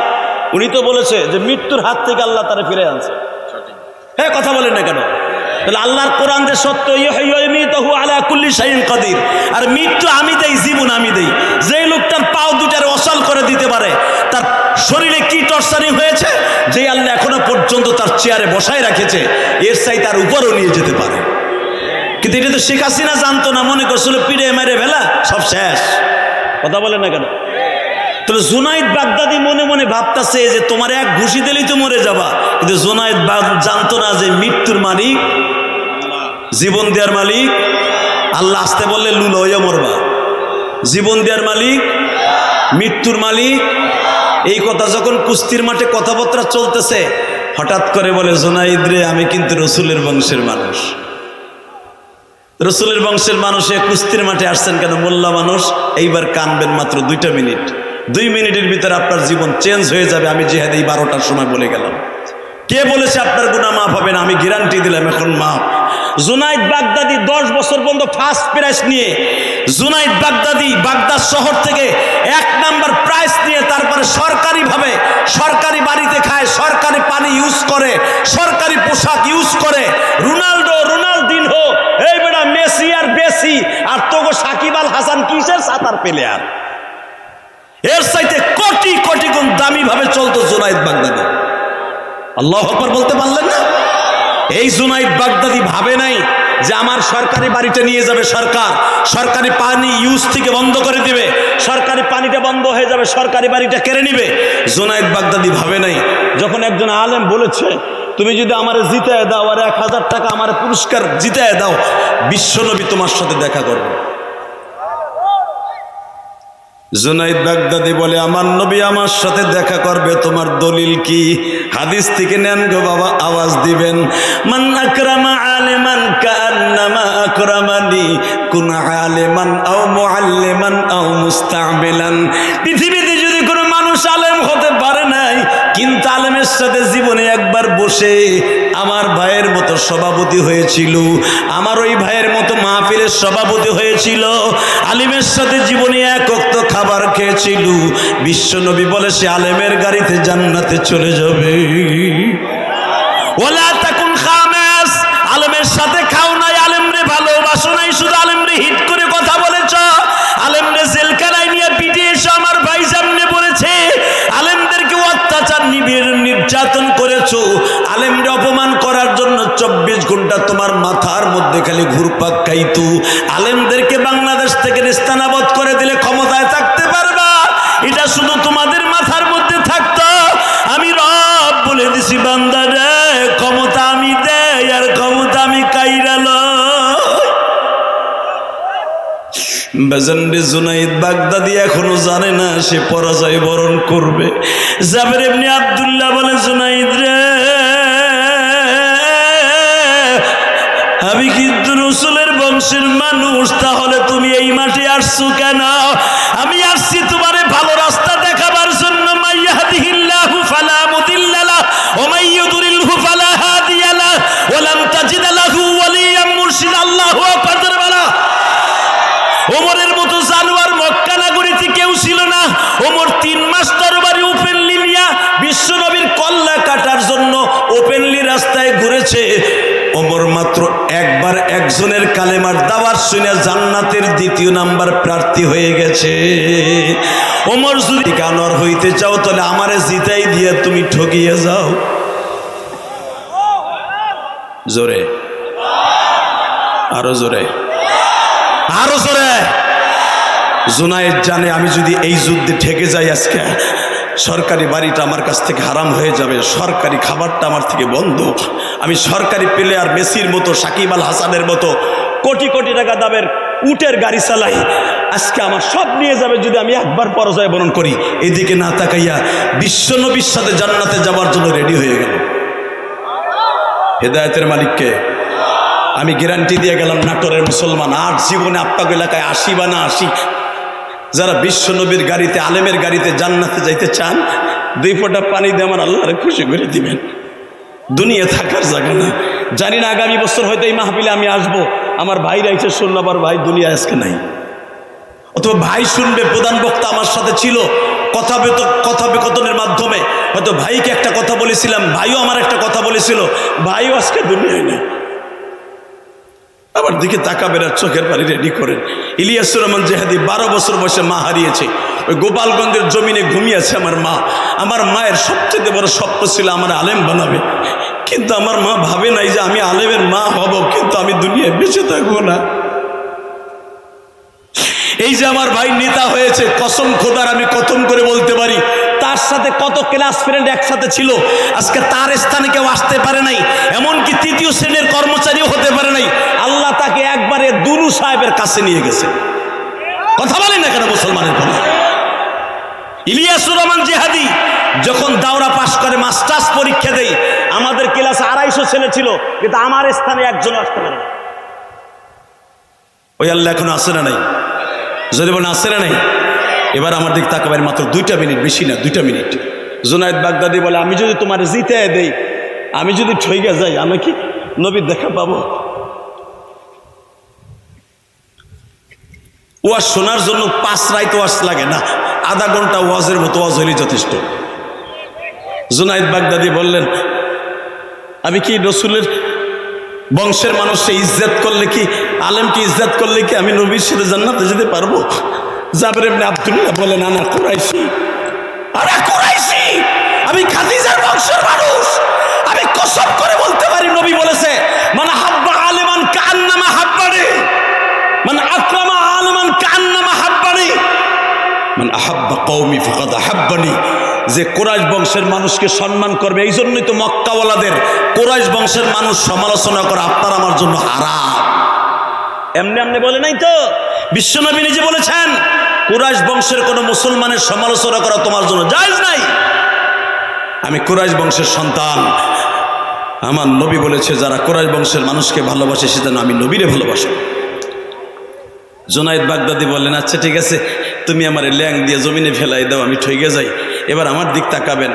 উনি তো বলেছে যে মৃত্যুর হাত থেকে আল্লাহ তারা ফিরে আনছে। হ্যাঁ, কথা বলেন না কেন? তাহলে আল্লাহর কোরআন যে সত্য, ইহয়ি ওয়া ইউমীতুহু আলা কুল্লি শাইইন কাদির। আর মৃত্যু আমি দেই, জীবন আমি দেই। যেই লোকটার পাও দুটারে অচল করে দিতে পারে, তার শরীরে কি টর্চারিং হয়েছে, যে আল্লাহ এখনো পর্যন্ত তার চেয়ারে বসায় রেখেছে, এর চাই তার উপরও নিয়ে যেতে পারে। কিন্তু এটা তো শেখ হাসিনা জানতো না, মনে করছিল পিড়ে মেরে ভেলা সব শেষ। কথা বলেন না কেন? তাহলে জুনায়েদ বাগদাদি মনে মনে ভাবতেছে যে তোমার এক ঘুষি দিলেই তো মরে যাবা, কিন্তু জুনায়েদ জানতো না যে মৃত্যুর মালিক, জীবন দেওয়ার মালিক আল্লাহ। আসতে বললে লুল হইয়া মরবা। জীবন দেওয়ার মালিক, মৃত্যুর মালিক। এই কথা যখন কুস্তির মাঠে কথাবার্তা চলতেছে, হঠাৎ করে বলে, জুনায়েদ রে, আমি কিন্তু রসুলের বংশের মানুষ। রসুলের বংশের মানুষে কুস্তির মাঠে আসছেন কেন? মোল্লা মানুষ। এইবার কানবেন মাত্র 2 মিনিট। 2 মিনিটের ভিতরে আপনার জীবন চেঞ্জ হয়ে যাবে। আমি জিহাদ এই 12টার সময় বলে গেলাম। কে বলেছে আপনার গুনাহ মাফ হবে না? আমি গ্যারান্টি দিলাম এখন মাফ। জুনায়েদ বাগদাদি 10 বছর পর্যন্ত ফার্স্ট প্রাইজ নিয়ে, জুনায়েদ বাগদাদি বাগদাদ শহর থেকে 1 নাম্বার প্রাইজ নিয়ে, তারপরে সরকারিভাবে সরকারি বাড়িতে খায়, সরকারি পানি ইউজ করে, সরকারি পোশাক ইউজ করে। রোনালদিনহো, এই বেটা মেসি আর বেসি, আর তোগো সাকিব আল হাসান কিসের সাঁতার প্লেয়ার? এর চাইতে কোটি কোটি গুণ দামি ভাবে চলতো জুনায়েদ বাগদাদি। আল্লাহু আকবার বলতে পারলেন না? এই জুনায়েদ বাগদাদি ভাবে নাই যে আমার সরকারি বাড়িটা নিয়ে যাবে সরকার, সরকারি পানি ইউজ থেকে বন্ধ করে দিবে, সরকারি পানিটা বন্ধ হয়ে যাবে, সরকারি বাড়িটা কেড়ে নিবে। জুনায়েদ বাগদাদি ভাবে নাই। যখন একজন আলেম বলেছে, তুমি যদি আমার জিতায় দাও আর 1000 টাকা আমার পুরস্কার জিতায় দাও, বিশ্বনবী তোমার সাথে দেখা করবে। জুনায়েদ বাগদাদি বলে, আমার নবী আমার সাথে দেখা করবে, তোমার দলিল কি? হাদিস থেকে নেন গো বাবা, আওয়াজ দিবেন। মান আকরামা আলিমান কান্নামা আকরামানি, কুন আলিমান আও মুআল্লিমান আও মুস্তাবিলান। পৃথিবীতে যদি কোনো মানুষ আলেম হতে পারে নাই, কিন্তু আলেমের সাথে জীবনে একবার বসে আমার ভাইয়ের মতো সভাপতি হয়েছিল, আমার ওই ভাইয়ের মতো মাহফিলের সভাপতি হয়েছিল, আলিমের সাথে জীবনে এক ওয়াক্ত খাবার খেয়েছিল, বিশ্বনবী বলে সে আলেমের গাড়িতে জান্নাতে চলে যাবে। ওয়ালা তাকুন খামাস, আলেমের সাথে খাও নাই, আলেমরে ভালোবাসো নাই, শুধু আলেমরে হিট করে কথা বলেছ, আলেমরে জেলখানায় নিয়ে পিটিয়েছ। আমার ভাই সামনে বলেছে, আলেমদেরকে অত্যাচার নির্যাতন করেছো, আলেমরে অপমান করার জন্য 24 ঘন্টা তোমার মাথার মধ্যে খালি ঘুরপাক খাইতো। আলেমদেরকে বাংলাদেশ থেকে নিস্তানাবদ করে দিলে ক্ষমতায় থাকতে পারবা, এটা শুধু তোমাদের মাথার মধ্যে থাকতো। আমি রব বলে দিছি, বান্দারে, ক্ষমতা আমি দেই আর ক্ষমতা আমি কাইরা লই। বেজন্ডি জুনাইদ বাগদাদি এখনো জানে না সে পরাজয় বরণ করবে। জাবের ইবনে আব্দুল্লাহ বলে, জুনাইদ রে, আমি কিন্তু রাসূলের বংশের মানুষ, তাহলে তুমি এই মাঠে আসছো কেন? আমি আসছি তোমারে ভালো রাস্তা দেখাবার জন্য। মাইয়াহদিহিল্লাহু ফালা মুদিল্লা লাহু ওয়া মান ইউদ্লিলহু ফালা হাদিয়া লাহু ওয়া লাম তাজিদ লাহু ওয়ালিয়াম মুরশিদা। আল্লাহু আকবার। ওমরের মতো জানোয়ার মক্কা নগরীতে কেউ ছিল না। ওমর 3 মাস তরবারি ওপেনলি নিয়া বিশ্ব নবীর কল্লা কাটার জন্য ওপেনলি রাস্তায় ঘুরেছে। ওমর মাত্র একবার একজনের কালেমার দাওয়াত শুনে জান্নাতের 2 নাম্বার প্রার্থী হয়ে গেছে। ওমর যদি কানোয়ার হইতে চাও তাহলে আমারে জিতাই দিয়ে তুমি ঠকিয়ে যাও। জোরে, আরো জোরে, আরো জোরে। জুনায়েদ জানে আমি যদি এই যুদ্ধে ঠেকে যাই, আজকে সরকারি বাড়িটা আমার কাছ থেকে হারাম হয়ে যাবে, সরকারি খাবারটা আমার থেকে বন্ধ। আমি সরকারি প্লেয়ার মেসির মতো, সাকিব আল হাসানের মতো কোটি কোটি টাকা দামের উটের গাড়ি চালাই, আজকে আমার সব নিয়ে যাবে যদি আমি একবার পরাজয় বরণ করি। এদিকে না তাকাইয়া বিশ্বনবীর সাথে জান্নাতে যাওয়ার জন্য রেডি হয়ে গেল। হেদায়েতের মালিককে আমি গ্যারান্টি দিয়ে গেলাম, নাটোরের মুসলমান আর জীবনে আপনাকে এলাকায় আসি বা না আসি, যারা বিশ্ব নবীর গাড়িতে, আলেমের গাড়িতে জান্নাতে যাইতে চান, 2 ফোঁটা পানি দিয়ে আমার আল্লাহরে খুশি করে দিবেন। দুনিয়া থাকার জায়গা না। জানি না আগামী বছর হয়তো এই মাহফিলে আমি আসবো, আমার ভাইরা এসে শুনলাম আর ভাই দুনিয়া আজকে নাই, অথবা ভাই শুনবে প্রধান বক্তা আমার সাথে ছিল, কথোপকথনের মাধ্যমে হয়তো ভাইকে একটা কথা বলেছিলাম, ভাইও আমার একটা কথা বলেছিল, ভাইও আজকে দুনিয়ায় নেই। আবার দিকে তাকাবেন আর চোখের পানি রেডি করেন। ইলিয়াসুর রহমান জেহাদি 12 বছর বয়সে মা হারিয়েছে। ওই গোপালগঞ্জের জমিনে ঘুমিয়েছে আমার মা। আমার মায়ের সবচেয়ে বড় স্বপ্ন ছিল আমার আলেম বানাবে, কিন্তু আমার মা ভাবে নাই যে আমি আলেমের মা হব কিন্তু আমি দুনিয়ায় বেঁচে থাকবো না। এই যে আমার ভাই নেতা হয়েছে, কসম খোদার আমি কথম করে বলতে পারি, তার সাথে কত ক্লাস ফ্রেন্ড একসাথে ছিল, আজকে তার স্থানে কেউ আসতে পারে নাই, এমনকি 3য় শ্রেণীর কর্মচারীও হতে পারে নাই। আল্লাহ তাকে একবারে দুরু সাহেবের কাছে নিয়ে গেছে। কথা বলেন না কেন মুসলমানের কথা? ইলিয়াসুর রহমান জিহাদি যখন দাওরা পাশ করে, মাস্টার্স পরীক্ষা দেয়, আমাদের ক্লাসে 250 ছেলে ছিল, কিন্তু আমার স্থানে একজন আসতে পারে না। ওই আল্লাহ এখনো আসে না নাই? যদি বলেন আসে না নাই? এবার আমার দিক তাকাবেন, মাত্র 2টা মিনিট, বেশি না, 2টা মিনিট। জুনায়েদ বাগদাদি বলে, আমি যদি তোমার জিতে দেই, আমি যদি ঠইগে যাই, আমি কি নবীর দেখা পাবো? ওয়াজ শোনার জন্য 5 রাত ওয়াজ লাগে না, আধা ঘন্টা ওয়াজের মতো ওয়াজ হলেই যথেষ্ট। জুনায়েদ বাগদাদি বললেন, আমি কি রসুলের বংশের মানুষকে ইজ্জত করলে কি, আলেমকে ইজ্জত করলে কি আমি নবীর সাথে জান্নাতে যেতে পারবো? জাবের ইবনে আব্দুল্লাহ বলে, না না, কুরাইশি, আরে কুরাইশি, আমি খাদিজার বংশের মানুষ। আমি কসম করে বলতে পারি, নবী বলেছে, মান হাব্বা আলিমান কান্নামা হাব্বানি, মান আকরামা আলিমান কান্নামা হাব্বানি, মান আহাব্বা কওমি ফাকাদ আহাব্বানি। যে কুরাইশ বংশের মানুষকে সম্মান করবে, এই জন্যই তো মক্কাওয়ালাদের কুরাইশ বংশের মানুষ সমালোচনা করা আপনার আমার জন্য হারাম। এমনি এমনি বলে নাই তো, বিশ্বনবী নিজে বলেছেন, কুরাইশ বংশের কোনো মুসলমানের সমালোচনা করা তোমার জন্য জায়েজ নাই। আমি কুরাইশ বংশের সন্তান, আমার নবী বলেছে, যারা কুরাইশ বংশের মানুষকে ভালোবাসে সে যেন আমি নবীরে ভালোবাসে। জুনায়েদ বাগদাদি বললেন, আচ্ছা ঠিক আছে, তুমি আমার ল্যাং দিয়ে জমিনে ফেলাই দাও, আমি ঠইগে যাই। এবার আমার দিক তাকাবেন,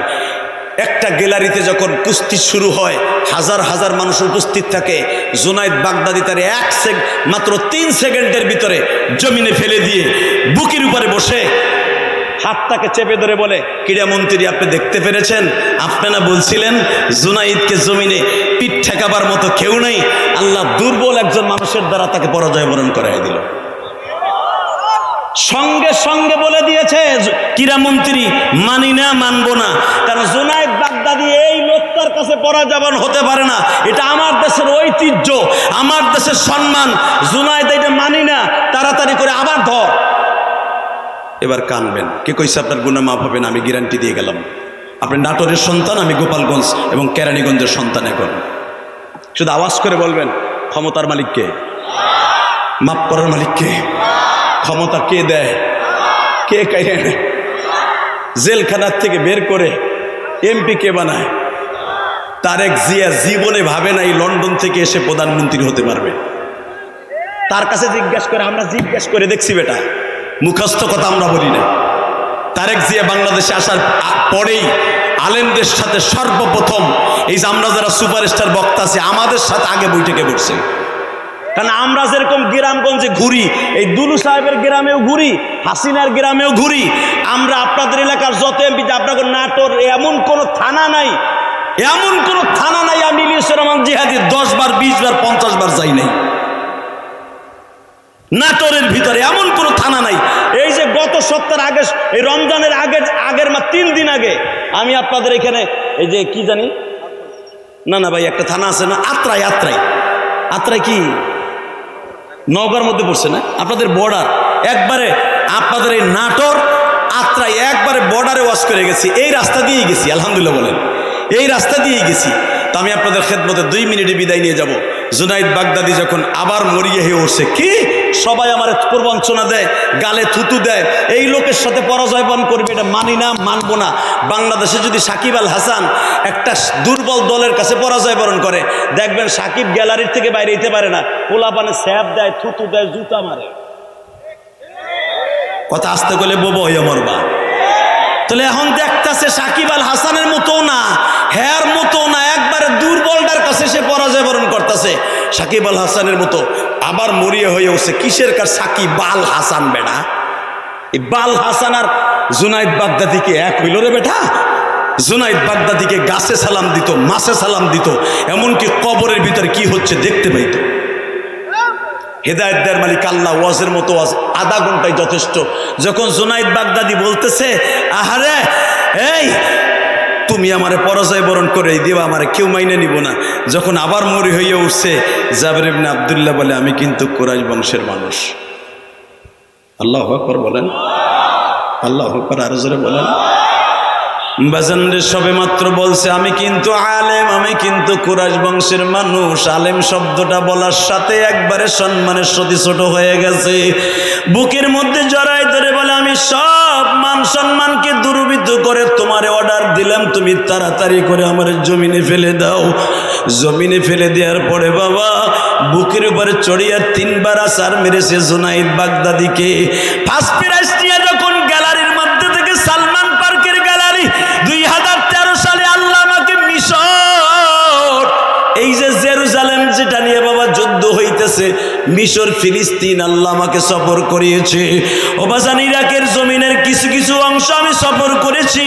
একটা গ্যালারিতে যখন কুস্তি শুরু হয়, হাজার হাজার মানুষ উপস্থিত থাকে, জুনায়েদ বাগদাদি তার মাত্র 3 সেকেন্ডের ভিতরে জমিনে ফেলে দিয়ে বুকের উপরে বসে হাতটাকে চেপে ধরে বলে, ক্রীড়ামন্ত্রী আপনি দেখতে পেরেছেন, আপনারা বলছিলেন জুনায়েদকে জমিনে পিঠ ঠেকাবার মতো কেউ নেই, আল্লাহ দুর্বল একজন মানুষের দ্বারা তাকে পরাজয় বরণ করাই দিল। সঙ্গে সঙ্গে বলে দিয়েছে ক্রীড়ামন্ত্রী, মানি না, মানবো না, কারণ জুনায়েদ বাগদাদি এই লোকটার কাছে পরাজয় হতে পারে না, এটা আমার দেশের ঐতিহ্য, আমার দেশের সম্মান, জুনায়েদ এটা মানি না, তাড়াতাড়ি করে আবার ধর। এবার কানবেন, কে কইছে আপনার গুনাহ মাফ হবে না? আমি গ্যারান্টি দিয়ে গেলাম, আপনি নাটোরের সন্তান, আমি গোপালগঞ্জ এবং কেরানীগঞ্জের সন্তান। এখন শুধু আওয়াজ করে বলবেন, ক্ষমতার মালিককে, মাফ করার মালিককে, ক্ষমতা কে দেয়? কে কাইরে নেয়? জেলখানার থেকে বের করে এমপি কে বানায়? তারেক জিয়া জীবনে ভাবে নাই লন্ডন থেকে এসে প্রধানমন্ত্রী হতে পারবে। তার কাছে জিজ্ঞাসা করে, আমরা জিজ্ঞাসা করে দেখছি বেটা, মুখস্থ কথা আমরা বলি না। তারেক জিয়া বাংলাদেশে আসার পরেই আলেমদের সাথে সর্বপ্রথম এই যে আমরা যারা সুপারস্টার বক্তা আছি আমাদের সাথে আগে বৈঠকে বসছে। কারণ আমরা যেরকম গ্রামগঞ্জে ঘুরি, এই দুলু সাহেবের গ্রামেও ঘুরি, হাসিনার গ্রামেও ঘুরি, আমরা আপনাদের এলাকার যত এমপি, আপনাদের নাটোর এমন কোনো থানা নাই, এমন কোনো থানা নাই আমি ইলিয়াস রহমান জিহাদি 10 বার 20 বার 50 বার যাই নাই। নাটোরের ভিতরে এমন কোনো থানা নাই। এই যে গত সপ্তাহের আগে, এই রমজানের আগের 3 দিন আগে আমি আপনাদের এখানে এই যে কি জানি না ভাই একটা থানা আছে না, আত্রাই কি নওগাঁর মধ্যে পড়ছে না? আপনাদের বর্ডার একবারে, আপনাদের এই নাটোর আত্রাই একবারে বর্ডারে ওয়াশ করে গেছি। এই রাস্তা দিয়েই গেছি, আলহামদুলিল্লাহ বলেন, এই রাস্তা দিয়েই গেছি। তো আমি আপনাদের খেদমতে 2 মিনিটে বিদায় নিয়ে যাব। জুনাইদ বাগদাদি যখন আবার মরিয়া হয়ে উঠছে, কি সবাই আমার প্রবঞ্চনা দেয়, গালে থুতু দেয়, এই লোকের সাথে পরাজয় বরণ করবে, এটা মানি না, মানবো না। বাংলাদেশে যদি সাকিব আল হাসান একটা দুর্বল দলের কাছে পরাজয় বরণ করে, দেখবেন সাকিব গ্যালারির থেকে বাইরে যেতে পারে না, পোলাপানে স্যাপ দেয়, থুতু দেয়, জুতা মারে। কথা আসতে গেলে বোবো হইয়া মরবা। তাহলে এখন দেখতেছে সাকিব আল হাসানের মতো না, হ্যার মতো না, একবারে দুর্বলটার কাছে সে পরাজয় বরণ করতেছে। সাকিব আল হাসানের মতো আবার মরিয়া হয়ে উঠছে। কিসের কার সাকিব আল হাসান বেটা? এই বাল হাসান আর জুনাইদ বাগদাদিকে এক হইল রে বেটা? জুনাইদ বাগদাদিকে গাছে সালাম দিত, মাছে সালাম দিত, এমনকি কবরের ভিতরে কি হচ্ছে দেখতে পাইতো। হেদায়েত দেয়ার মালিক আল্লাহ, ওয়াজের মতো ওয়াজ 1/2 ঘন্টায় যথেষ্ট। যখন জুনাইদ বাগদাদি বলতেছে, আহারে এই তুমি আমারে পরাজয় বরণ করে দিবা, আমারে কেউ মাইনে নিব না, যখন আবার মরি হইয়া উঠছে, জাবের ইবনে আব্দুল্লাহ বলে, আমি কিন্তু কুরাইশ বংশের মানুষ। আল্লাহু আকবার বলেন, আল্লাহু আকবার আরো জোরে বলেন। বাজানরে সবে মাত্র বলছে আমি কিন্তু আলেম, আমি কিন্তু কুরাইশ বংশের মানুষ। আলেম শব্দটা বলার সাথে একবারে সম্মানের সাথে ছোট হয়ে গেছে, বুকের মধ্যে জড়াই ধরে বলে, আমি সব মান সম্মানকে দুর্বৃত্ত করে তোমারে অর্ডার দিলাম, তুমি তাড়াতাড়ি করে আমার জমিনে ফেলে দাও। জমিনে ফেলে দেওয়ার পরে বাবা বুকের উপরে চড়িয়া 3 বার আছাড় মেরেছে জুনাইদ বাগদাদিকে। ফার্স্ট প্রাইজ নিয়ে যখন গ্যালারির মধ্যে থেকে সালমান পার্কের গ্যালারি 2013 সালে আল্লাহ আমাকে মিশর, এই যে জেরুজালেম যেটা নিয়ে বাবা যুদ্ধ হইতেছে, মিশর ফিলিস্তিন আল্লাহ আমাকে সফর করিয়েছে। ওবাজান ইরাকের জমিনের কিছু কিছু অংশ আমি সফর করেছি।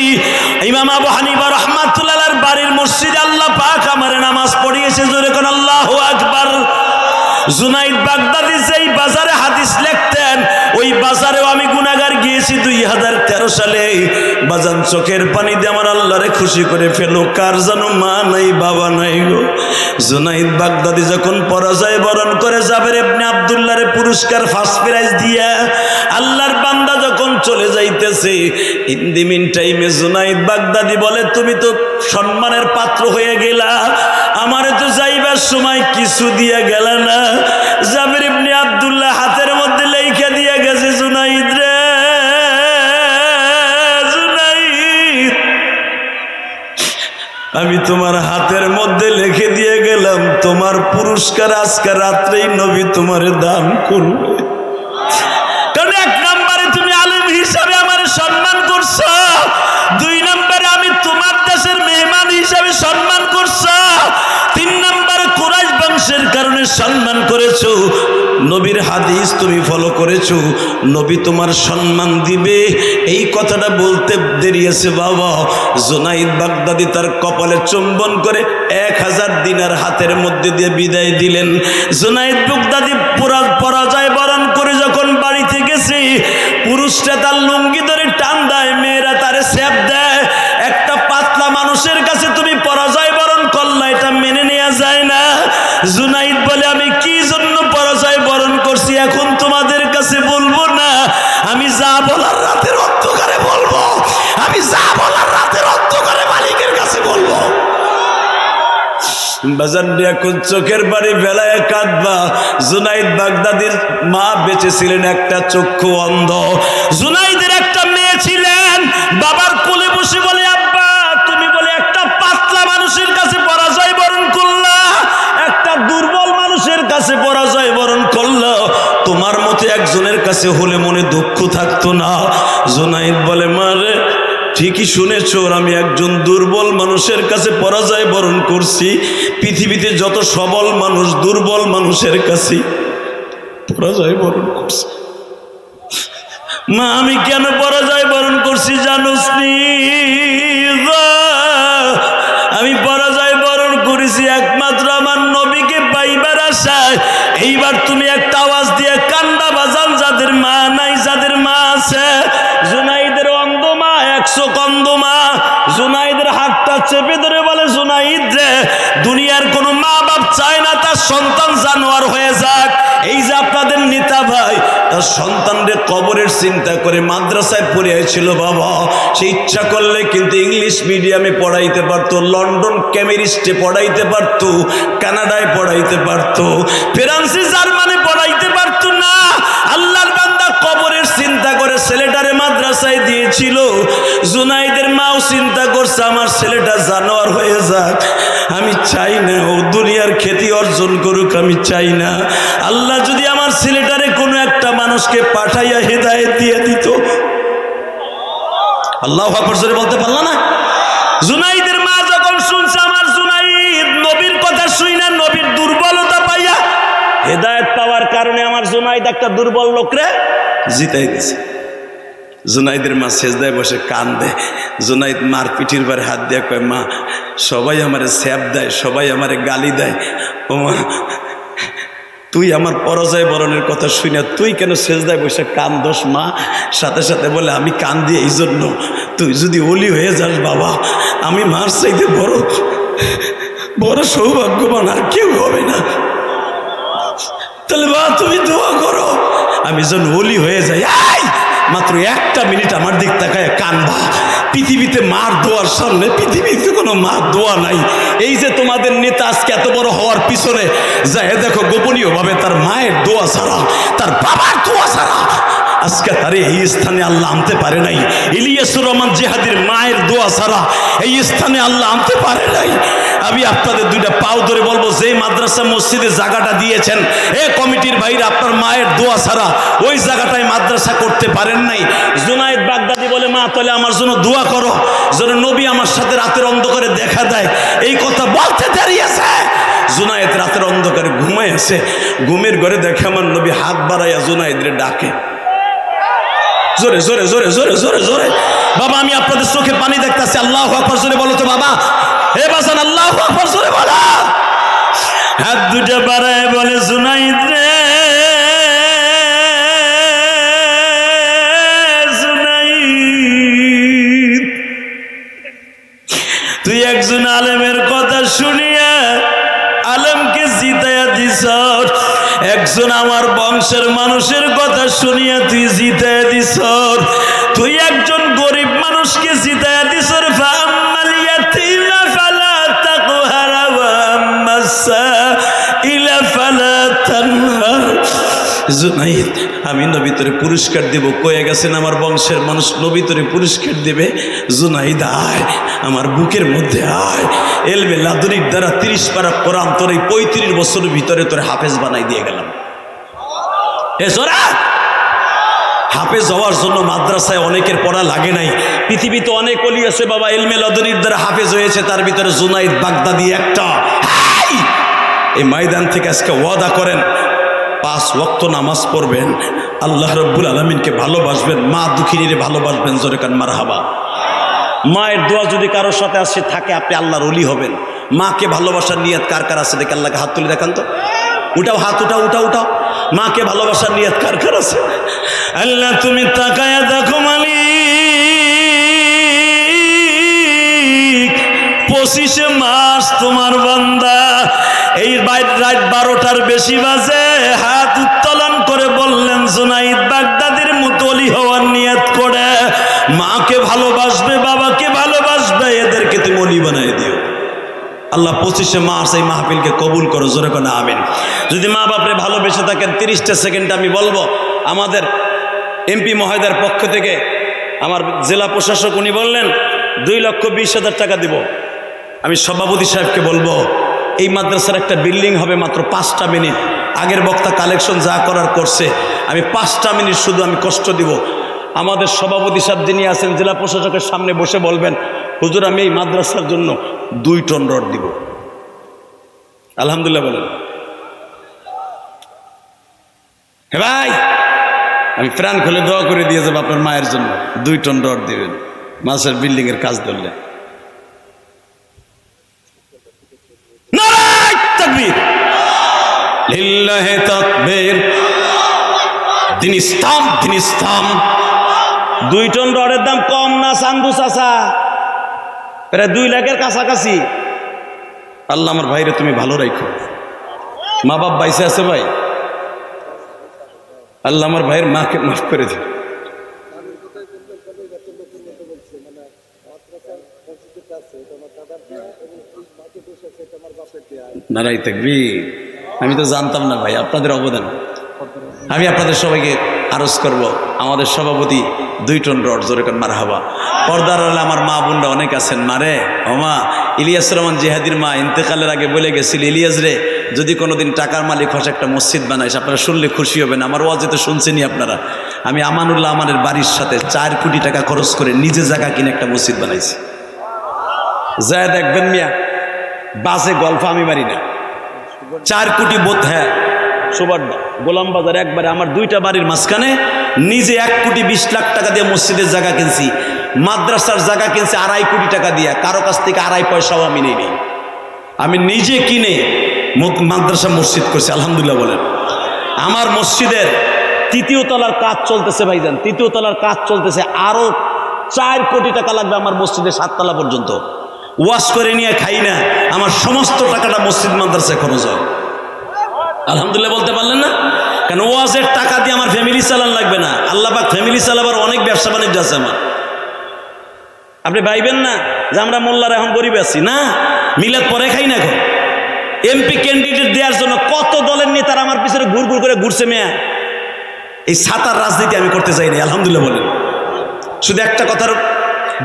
ইমাম আবু হানিফা রাহমাতুল্লাহর বাড়ির মসজিদে আল্লাহ পাক আমার নামাজ পড়িয়েছে। জোরে কোন আল্লাহু আকবার। জুনাইদ বাগদাদি যেই বাজারে হাদিস লিখতেন, ওই বাজারেও আমি গুনাহগার গিয়েছি 2013 সালে। বাজান চোখের পানি দিয়ে আমার আল্লাহরে খুশি করে ফেলো, কার যেন মা নাই বাবা নাই গো। জুনাইদ বাগদাদি যখন পরাজয় বরণ করে জাবের ইবনে আব্দুল্লাহরে পুরস্কার ফার্স্ট প্রাইজ দিয়া আল্লাহর বান্দা যখন চলে যাইতেছে, ইন দি মিন টাইমে জুনাইদ বাগদাদি বলে, তুমি তো সম্মানের পাত্র হয়ে গেলা, আমারে তো যাইবার সময় কিছু দিয়া গেল না। জাবের ইবনে আব্দুল্লাহ হাতের মধ্যে লেখা দিয়ে গেছে, জুনাইদ রে জুনাইদ, আমি তোমার হাতের মধ্যে লিখে দিয়ে গেলাম, তোমার পুরস্কার আজকে রাত্রেই নবী তোমারে দান করবে। কারণ 1 নম্বরে তুমি আলেম হিসাবে আমার সম্মান করছো, 2 নম্বরে আমি তোমার দেশের মেহমান হিসাবে সম্মান করছো, 3 নম্বরে কুরাইশ বংশের কারণে সম্মান করেছো, নবীর হাদিস তুমি ফলো করেছো, নবী তোমার সম্মান দিবে। এই কথাটা বলতে দেরি আছে বাবা। জুনাইদ বাগদাদি তার কপালে চুম্বন করে 1000 দিনার হাতের মধ্যে দিয়ে বিদায় দিলেন। জুনাইদ বাগদাদি পরাজয় বরণ করে যখন বাড়িতে গেছে, পুরুষটা তার লুঙ্গি ধরে টান দেয়, মেয়েরা তারে স্যাপ দেয়। একটা পাতলা মানুষের কাছে তুমি পরাজয় বরণ করলা, এটা মেনে নেওয়া যায় না। জুনাইদ বলে, আমি কি জন্য পরাজয় বরণ করছি এখন তোমাদের কাছে বলবো না, আমি যা বলার রাতের অন্ধকারে বলবো, আমি যা বলার রাতের অন্ধকারে মালিকের কাছে বলবো। বাজার দিয়ে এখন চোখের বাড়ি বেলায় কাঁদবা। জুনাইদ বাগদাদির মা বেঁচে ছিলেন, একটা চক্ষু অন্ধ। জুনাইদের একটা মেয়ে ছিলেন, বাবার কোলে বসে বলে, আব্বা তুমি বলে একটা পাতলা মানুষের কাছে পরাজয় বরণ করলা, একটা দুর্বল মানুষের কাছে পরাজয় বরণ করলো, তোমার মতো একজনের কাছে হলে মনে দুঃখ থাকতো না? জুনাইদ বলে, মারে ঠিকই শুনেছ, আমি একজন দুর্বল মানুষের কাছে পরাজয় বরণ করছি। পৃথিবীতে যত সবল মানুষ দুর্বল মানুষের কাছে পরাজয় বরণ করছে। মা আমি কেন পরাজয় বরণ করছি জানোস নি? আমি পরাজয় বরণ করেছি একমাত্র আমার নবীকে পাইবার আশায়। এইবার তুমি একটা আওয়াজ দিয়ে কান্দা বাজান, যাদের মা নাই, যাদের মা আছে। জুনাইদের অন্ধ মা, 100 অন্ধ মা। জুনাইদের হাতটা চেপে ধরে বলে, জুনাইদ রে, দুনিয়ার কোনো মা বাপ চায় না তার সন্তান জানোয়ার হয়ে যাক। এই যে আপনাদের নেতা ভাই, তার সন্তানদের কবরের চিন্তা করে মাদ্রাসায় পড়িয়েছিল বাবা। সে ইচ্ছা করলে কিন্তু ইংলিশ মিডিয়ামে পড়াইতে পারতো, লন্ডন ক্যামেরিস্টে পড়াইতে পারতো, কানাডায় পড়াইতে পারতো, ফ্রান্সে জার্মানে পড়াইতে পারতো না। আল্লাহর বান্দা কবরের চিন্তা করে ছেলেটারে মাদ্রাসায় দিয়েছিল। জুনাইদের মাও চিন্তা করছে আমার ছেলেটা জানোয়ার হয়ে যাক, আমি চাই না ও দুনিয়ার খ্যাতি অর্জন করুক, আমি চাই না। আল্লাহ যদি আমার ছেলেটারে কোনো একটা মানুষকে পাঠাইয়া হেদায়েত দিয়ে দিত। আল্লাহু আকবার জোরে বলতে পারলা না? জুনাইদের মা যখন শুনছে আমার জুনাইদ নবীর কথা শুই না, নবীর দুর্বলতা পাইয়া হেদায়েত পাওয়ার কারণে আমার জুনাইদ একটা দুর্বল লোকরে জিতাই দিছে। জুনাইদের মা সেজদায় বসে কান্দে। জুনাইদ মার পিঠির বারে হাত দিয়ে কয়, মা সবাই আমারে স্যাপ দেয়, সবাই আমারে গালি দেয়, ও মা তুই আমার পরাজয় বরণের কথা শুই না, তুই কেন সেজদায় বসে কান্দোস মা? সাথে সাথে বলে, আমি কান্দি এই জন্য, তুই যদি ওলি হয়ে যাস বাবা, আমি মার চাইতে বড় সৌভাগ্যবান আর কেউ হবে না। তাহলে মা তুমি দোয়া করো আমি যেন ওলি হয়ে যাই। মাত্র একটা মিনিট আমার দিক তাকায় কানবা। পৃথিবীতে মার দোয়ার সামনে পৃথিবীতে কোনো মার দোয়া নাই। এই যে তোমাদের নেতা আজকে এত বড় হওয়ার পিছনে যায় দেখো, গোপনীয়ভাবে তার মায়ের দোয়া ছাড়া, তার বাবার দোয়া ছাড়া আজকে তারে এই স্থানে আল্লাহ আনতে পারে নাই। ইলিয়াসুর রহমান জিহাদির মায়ের দোয়া ছাড়া এই স্থানে আল্লাহ আনতে পারে নাই। আমি আপনাদের দুইটা পাও ধরে বলবো, যে মাদ্রাসা মসজিদে জায়গাটা দিয়েছেন, এ কমিটির ভাইরা আপনার মায়ের দোয়া ছাড়া ওই জায়গাটায় মাদ্রাসা করতে পারেন নাই। জুনাইদ বাগদাদি বলে, মা তাহলে আমার জন্য দোয়া করো যেন নবী আমার সাথে রাতের অন্ধকারে দেখা দেয়। এই কথা বলতে দাঁড়িয়েছে, জুনাইদ রাতের অন্ধকারে ঘুমায় আছে। ঘুমের ঘরে দেখে আমার নবী হাত বাড়াইয়া জুনাইদরে ডাকে, জোরে জোরে জোরে জোরে জোরে জোরে। বাবা আমি আপনাদের চোখে পানি দেখতেছি, আল্লাহু আকবার জোরে বলো তো বাবা। হে বাজান আল্লাহু আকবার জোরে বলো। হাত দুটা বাড়ায় বলে, জুনাইদ রে, জুনাইদ তুই একজন আলেমের কথা শুনিয়া আলেমকে জিতাইয়া দিছ, একজন আমার বংশের মানুষের কথা শুনিয়া তুই জিতাইয়া দিছ, তুই একজন গরিব মানুষকে জিতাইয়া দিছ। ফাআম্মাল ইয়াতীমা ফালা তাকহার ওয়া আম্মাস সাইলা ফালা তানহার। জুনাইদ আমি নবী তোরে পুরস্কার দেব, কয়ে গেছেন আমার বংশের মানুষ নবী তোরে পুরস্কার দেবে। জুনাইদ আয় আমার বুকের মধ্যে আয়, এলবে লাদুনির দ্বারা 30 পারা কোরআন তোর এই 35 বছরের ভিতরে তোরে হাফেজ বানাই দিয়ে গেলাম। এ জোরা হাফেজ হওয়ার জন্য মাদ্রাসায় অনেকের পড়া লাগে নাই। পৃথিবীতে অনেক ওলি আছে বাবা, এলমে লাদুনির দ্বারা হাফেজ হয়েছে, তার ভিতরে জুনাইদ বাগদাদি একটা। এই ময়দান থেকে আজকে ওয়াদা করেন 5 ওয়াক্ত নামাজ পড়বেন, আল্লাহ রব্বুল আলামিনকে ভালোবাসবেন, মা দুঃখিনীরে ভালোবাসবেন, জোরে কান মারহাবা। মায়ের দোয়া যদি কারোর সাথে আসে থাকে আপনি আল্লাহর ওলি হবেন। মাকে ভালোবাসার নিয়ত কার কার আছে দেখে আল্লাহকে হাত তুলে দেখান তো, উঠাও হাত, উঠাও উঠাও উঠাও। মাকে ভালোবাসার নিয়ত কার কার আছে? আল্লাহ তুমি তাকায়া দেখো মালিক, 25শে মাস তোমার বান্দা এই রাত 12টার বেশি বাজে হাত উত্তোলন করে বললেন, জুনাইদ বাগদাদির মতো ওলি হওয়ার নিয়ত করে মাকে ভালোবাসবে, বাবাকে ভালোবাসবে, এদেরকে তুমি ওলি বানাই দিও। আল্লাহ 25শে মার্চ এই মাহফিলকে কবুল করো, জোরে কোন আমিন। যদি মা বাপরে ভালোবেসে থাকেন 30টা সেকেন্ড আমি বলবো, আমাদের এমপি মহোদয়ের পক্ষ থেকে আমার জেলা প্রশাসক উনি বললেন 2,20,000 টাকা দিব। আমি সভাপতি সাহেবকে বলবো এই মাদ্রাসার একটা বিল্ডিং হবে মাত্র 5টা মিনিট, আগের বক্তা কালেকশন যা করার করছে, আমি 5টা মিনিট শুধু আমি কষ্ট দিব। আমাদের সভাপতি সাহেব যিনি আছেন জেলা প্রশাসকের সামনে বসে বলবেন, হুজুর আমি এই মাদ্রাসার জন্য 2 টন রড দিব। আলহামদুলিল্লাহ বলেন। হে ভাই, আমি প্রাণ খুলে দোয়া করে দিয়ে যাবো আপনার মায়ের জন্য, 2 টন রড দিবেন মাদ্রাসার বিল্ডিং এর কাজ ধরলে। নারায়ে তাকবীর, লিল্লাহি তাকবীর। দিন ইসলাম, দিন ইসলাম। 2 টন রডের দাম কম না চান্দু চাচা, প্রায় 2 লাখের কাছাকাছি। আল্লাহ আমার ভাইরে তুমি ভালো রাখো। মা বাপ বাইসে আছে ভাই, আল্লাহ আমার ভাইয়ের মাকে মাফ করে দিন। নারায়ে তাকবীর। আমি তো জানতাম না ভাই আপনাদের অবদান। আমি আপনাদের সবাইকে আরজ করব, আমাদের সভাপতি 2 টন রড, জোরে কান মারহাবা। পর্দার আড়ালে আমার মা বোনরা অনেক আছেন। মারে ও মা, ইলিয়াস রহমান জিহাদির মা ইন্তেকালের আগে বলে গেছিল, ইলিয়াস রে যদি কোনোদিন টাকার মালিক হস একটা মসজিদ বানাইস, আপনারা শুনলে খুশি হবেন। আমার ওয়াজে তো শুনছেনই আপনারা, আমি আমানুল্লাহ আমানের বাড়ির সাথে 4 কোটি টাকা খরচ করে নিজে জায়গা কিনে একটা মসজিদ বানাইছি। যা দেখবেন মিয়া, বাসে গল্প আমি মারি না। 4 কোটি বোধ, হ্যাঁ সুবাড্ডা গোলাম বাজার একবারে আমার 2টা বাড়ির মাঝখানে নিজে 1,20,00,000 টাকা দিয়ে মসজিদের জায়গা কিনছি, মাদ্রাসার জায়গা কিনছি 2.5 কোটি টাকা দিয়ে, কারো কাছ থেকে 2.5 পয়সাও আমি নিইনি। আমি নিজে কিনে মাদ্রাসা মসজিদ করছি, আলহামদুলিল্লাহ বলেন। আমার মসজিদের 3য় তলার কাজ চলতেছে ভাইজান, 3য় তলার কাজ চলতেছে, আরো 4 কোটি টাকা লাগবে আমার মসজিদের 7 তলা পর্যন্ত। ওয়াশ করে নিয়ে খাই না, আমার সমস্ত টাকাটা মসজিদ মাদ্রাসায় খরচ হয়। আলহামদুলিল্লাহ বলতে পারলেন না? কারণ ওয়াজের টাকা দিয়ে আমার ফ্যামিলি চালান লাগবে না। আল্লাহ পাক ফ্যামিলি চালাবার অনেক ব্যবসা বাণিজ্য আছে আমার। আপনি ভাইবেন না যে আমরা মোল্লার এখন গরিব আছি, না, মিলাদ পরে খাই না। এখন এমপি ক্যান্ডিডেট দেওয়ার জন্য কত দলের নেতারা আমার পিছনে ঘুর ঘুর করে ঘুরছে মেয়া। এই সাতার রাজনীতি আমি করতে চাই না, আলহামদুলিল্লাহ বলেন। শুধু একটা কথার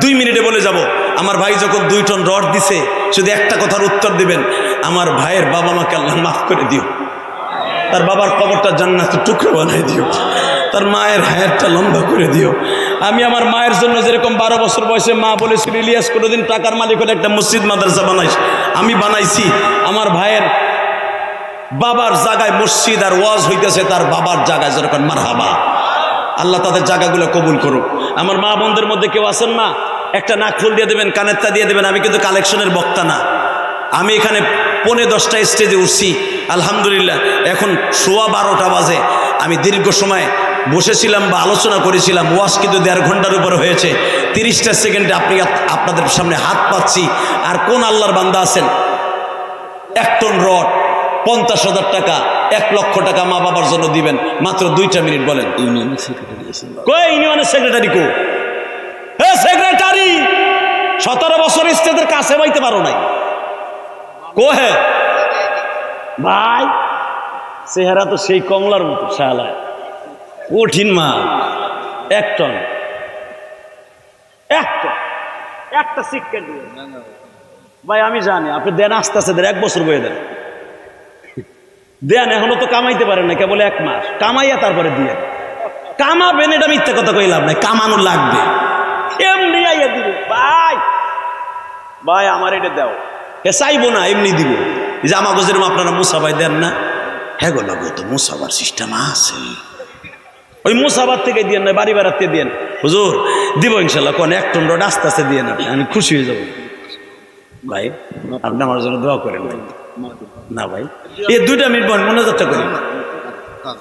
2 মিনিটে বলে যাব, আমার ভাই যখন 2 টন রড দিছে, শুধু একটা কথার উত্তর দিবেন, আমার ভাইয়ের বাবা মাকে আল্লাহ মাফ করে দিও, তার বাবার কবরটা জান্নাতের টুকরো বানাই দিও, তার মায়ের হায়াতটা লম্বা করে দিও। আমি আমার মায়ের জন্য যেরকম 12 বছর বয়সে মা বলেছিল, ইলিয়াস কোনোদিন টাকার মালিক হলে একটা মসজিদ মাদ্রাসা বানাইস, আমি বানাইছি। আমার ভাইয়ের বাবার জায়গায় মসজিদ আর ওয়াজ হইতেছে তার বাবার জায়গায়, যেরকম মারহাবা। আল্লাহ তাদের জায়গাগুলো কবুল করুক। আমার মা বোনদের মধ্যে কেউ আছেন না, একটা নাকফুল দিয়ে দেবেন, কানেরটা দিয়ে দেবেন। আমি কিন্তু কালেকশনের বক্তা না, আমি এখানে 10:45 স্টেজে উঠছি, আলহামদুলিল্লাহ। এখন 12:15 বাজে। আমি দীর্ঘ সময় বসেছিলাম বা আলোচনা করেছিলাম, ওয়াজ কিন্তু 1.5 ঘন্টার উপরে হয়েছে। 30টা সেকেন্ডে আপনাদের সামনে হাত পাচ্ছি। আর কোন আল্লাহর বান্দা আছেন 1 টন রড 50,000 টাকা, 1 লক্ষ টাকা মা বাবার জন্য দিবেন মাত্র 2টা মিনিট? বলেন। ইউনিয়নের সেক্রেটারি আছেন? কই ইউনিয়নের সেক্রেটারি কো? হ্যাঁ সেক্রেটারি, 17 বছর স্টেজের কাছে বাইতে পারো নাই কো? হ্যাঁ ভাই, চেহারা তো সেই কমলার মতো, শালায় কঠিন মাল। 1 টন, 1 টন, একটা সিক্কা দিয়ে ভাই আমি জানি আপনি দেন, আস্তে আস্তে দেন, 1 বছর বয়ে দেন, দেন। এখনো তো কামাইতে পারেন না, কেবল 1 মাস কামাইয়া তারপরে দিয়ে কামাবেন। এটা মিথ্যা কথা কইলাম না, কামানো লাগবে। এমনি আইয়া দিব ভাই, ভাই আমার এটা দাও, হে চাইবো না, এমনি দিব। এই যে আমাকে যেরকম আপনারা মুসাবাই দেন না, হ্যাঁ গো লাগো তো মুসাবার সিস্টেম আছে, ওই মুসাবার থেকে দিয়ে না, বাড়ি বেড়াতে দিয়ে। হুজুর দিব ইনশাল্লাহ, কোন 1 টন রড আস্তে আস্তে দিয়ে না, আমি খুশি হয়ে যাবো। ভাই আপনি আমার জন্য দোয়া করেন ভাই। না ভাই, এই 2টা মিনিট মনোযোগটা করি,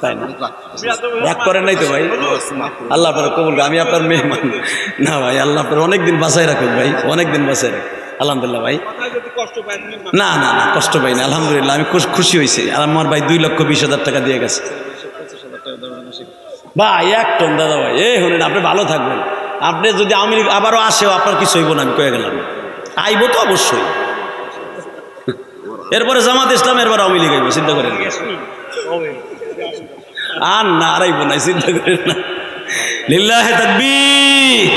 তাই না? রাগ করেন নাই তো ভাই? আল্লাহ আপনার কবুল, আমি আপনার মেহমান। না ভাই, আল্লাহ আপনার অনেকদিন বাঁচাই রাখুন ভাই, অনেকদিন বাঁচাই রাখুন। আলহামদুলিল্লাহ ভাই, না না না কষ্ট পাই না, আলহামদুলিল্লাহ আমি খুশি হয়েছি। আর আমার ভাই 2,20,000 টাকা দিয়ে গেছে ভাই। 1 টন দাদা ভাই, এই শুনেন, আপনি ভালো থাকবেন। আপনি যদি আমি আবারও আসেও আপনার কিছু হইব না, আমি কয়ে গেলাম। আইব তো অবশ্যই, এরপরে জামাত ইসলাম, এরপর আওয়ামী লীগ আইব, চিন্তা করেন। আর না আরাইব নাই, চিন্তা করেন না। লিল্লাহে তাকবীর।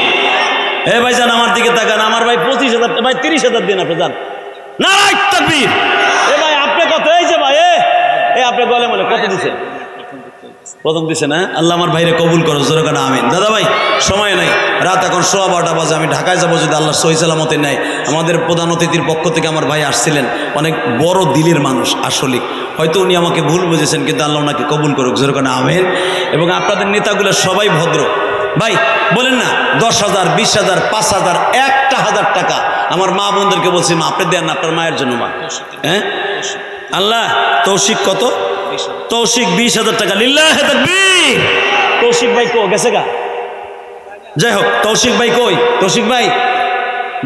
এ ভাই যান আমার দিকে তাকান, আমার ভাই 25,000, ভাই 30,000 দিন আপনি যান। নারায়ে তাকবীর। এ ভাই আপনি কত, এই যে ভাই এ আপনি গলে মলে কত দিছেন? প্রথম দিছে না? আল্লাহ আমার ভাইরে কবুল করো, জোরে কানা আমিন। দাদা ভাই সময় নাই, রাত এখন 12:15 বাজে, আমি ঢাকায় যাবো যদি আল্লাহ সহি সালামতে নেয়। আমাদের প্রধান অতিথির পক্ষ থেকে আমার ভাই আসছিলেন, অনেক বড় দিলের মানুষ আসলে, হয়তো উনি আমাকে ভুল বুঝেছেন, কিন্তু আল্লাহ ওনাকে কবুল করুক, জোরে কানা আমিন। এবং আপনাদের নেতাগুলো সবাই ভদ্র ভাই, বলেন না 10,000, 20,000, 5,000, 1,000 টাকা আমার মা বোনদেরকে বলছি, মা আপনি দেন আপনার মায়ের জন্য, মা। হ্যাঁ আল্লাহ তৌশিক কত? তৌশিক 20,000 টাকা। লিল্লাহে তাকবীর। তৌশিক ভাই কো গেছে গা? যাই হোক, তৌশিক ভাই কই? তৌশিক ভাই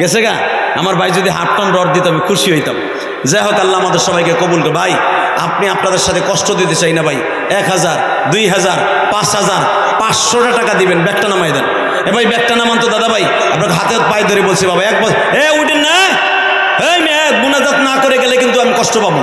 গেছে গা? আমার ভাই যদি হাফ টন রড দিত আমি খুশি হইতাম। যাই হোক, আল্লাহ আমাদের সবাইকে কবুল করে। ভাই আপনি আপনাদের সাথে কষ্ট দিতে চাই না ভাই, 1,000, 2,000, 5,000, 500 টাকা দিবেন, ব্যাগটা নামাই দেন। এ ভাই ব্যাগটা নামান তো দাদা ভাই, আপনাকে হাতে পায়ে ধরে বলছি বাবা, এক বছর উঠেন না, এই মেয়ে গুনাজাত না করে গেলে কিন্তু আমি কষ্ট পাবো,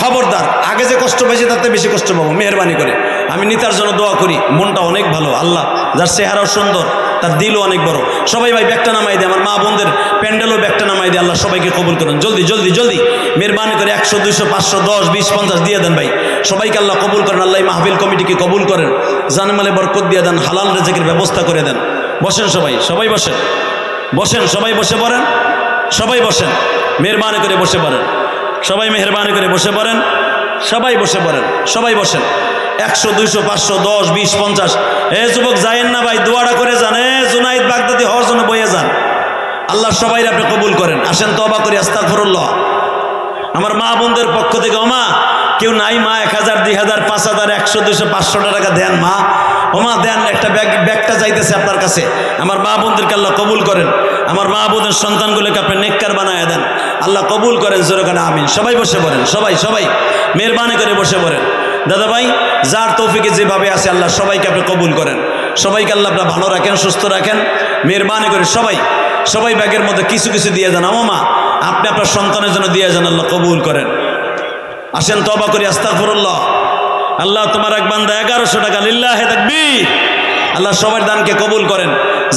খবরদার। আগে যে কষ্ট পাইছি তাতে বেশি কষ্ট পাবো, মেহরবানি করে। আমি নিতার জন্য দোয়া করি, মনটা অনেক ভালো, আল্লাহ যার চেহারাও সুন্দর, তার দিলও অনেক বড়। সবাই ভাই ব্যাগটা নামাই দেয়, আমার মা বোনদের প্যান্ডেলও ব্যাগটা নামাই দেয়। আল্লাহ সবাইকে কবুল করেন, জলদি জলদি জলদি মেহরবানি করে 100, 200, 500, 10, 20, 50 দিয়ে দেন ভাই। সবাইকে আল্লাহ কবুল করেন, আল্লাহ মাহফিল কমিটিকে কবুল করেন, জানমালে বরকত দিয়ে দেন, হালাল রিজিকের ব্যবস্থা করে দেন। বসেন সবাই, সবাই বসেন, বসেন সবাই, বসে পড়েন সবাই, বসেন মেহরবানি করে বসে পড়েন সবাই, মেহরবানি করে বসে পড়েন সবাই, বসে পড়েন সবাই, বসেন। 100, 200, 500, 10, 20, 50। এ যুবক যায়েন না ভাই, দোয়াটা করে যান। জুনাইদ বাগদাদি হওয়ার জন্য বইয়ে যান। আল্লাহ সবাই আপনি কবুল করেন। আসেন তওবা করি, আস্তাগফিরুল্লাহ। আমার মা বোনদের পক্ষ থেকে, ও মা কেউ নাই মা, 1,000, 2,000, 5,000, 100, 200, 500 টাকা দেন মা, ও মা দেন, একটা ব্যাগটা চাইতেছে আপনার কাছে। আমার মা বোনদেরকে আল্লাহ কবুল করেন, আমার মা বোনের সন্তানগুলোকে আপনি নেককার বানায় দেন, আল্লাহ কবুল করেন, জোরে কানা আমিন। সবাই বসে পড়েন, সবাই সবাই মেহরবানি করে বসে পড়েন। দাদা ভাই যার তৌফিকে যেভাবে আছে আল্লাহ সবাইকে আপনি কবুল করেন, সবাইকে আল্লাহ আপনার ভালো রাখেন, সুস্থ রাখেন, মেহরবানি করে সবাই সবাই ব্যাগের মধ্যে কিছু কিছু দিয়ে যান। ও মা আপনি আপনার সন্তানের জন্য দিয়ে যান, আল্লাহ কবুল করেন। আসেন তওবা করি, আস্তাগফিরুল্লাহ। আল্লাহ তোমার এক বান্দা 1100 টাকা, লিল্লাহে তাকবীর। আল্লাহ সবার দানকে কবুল করেন,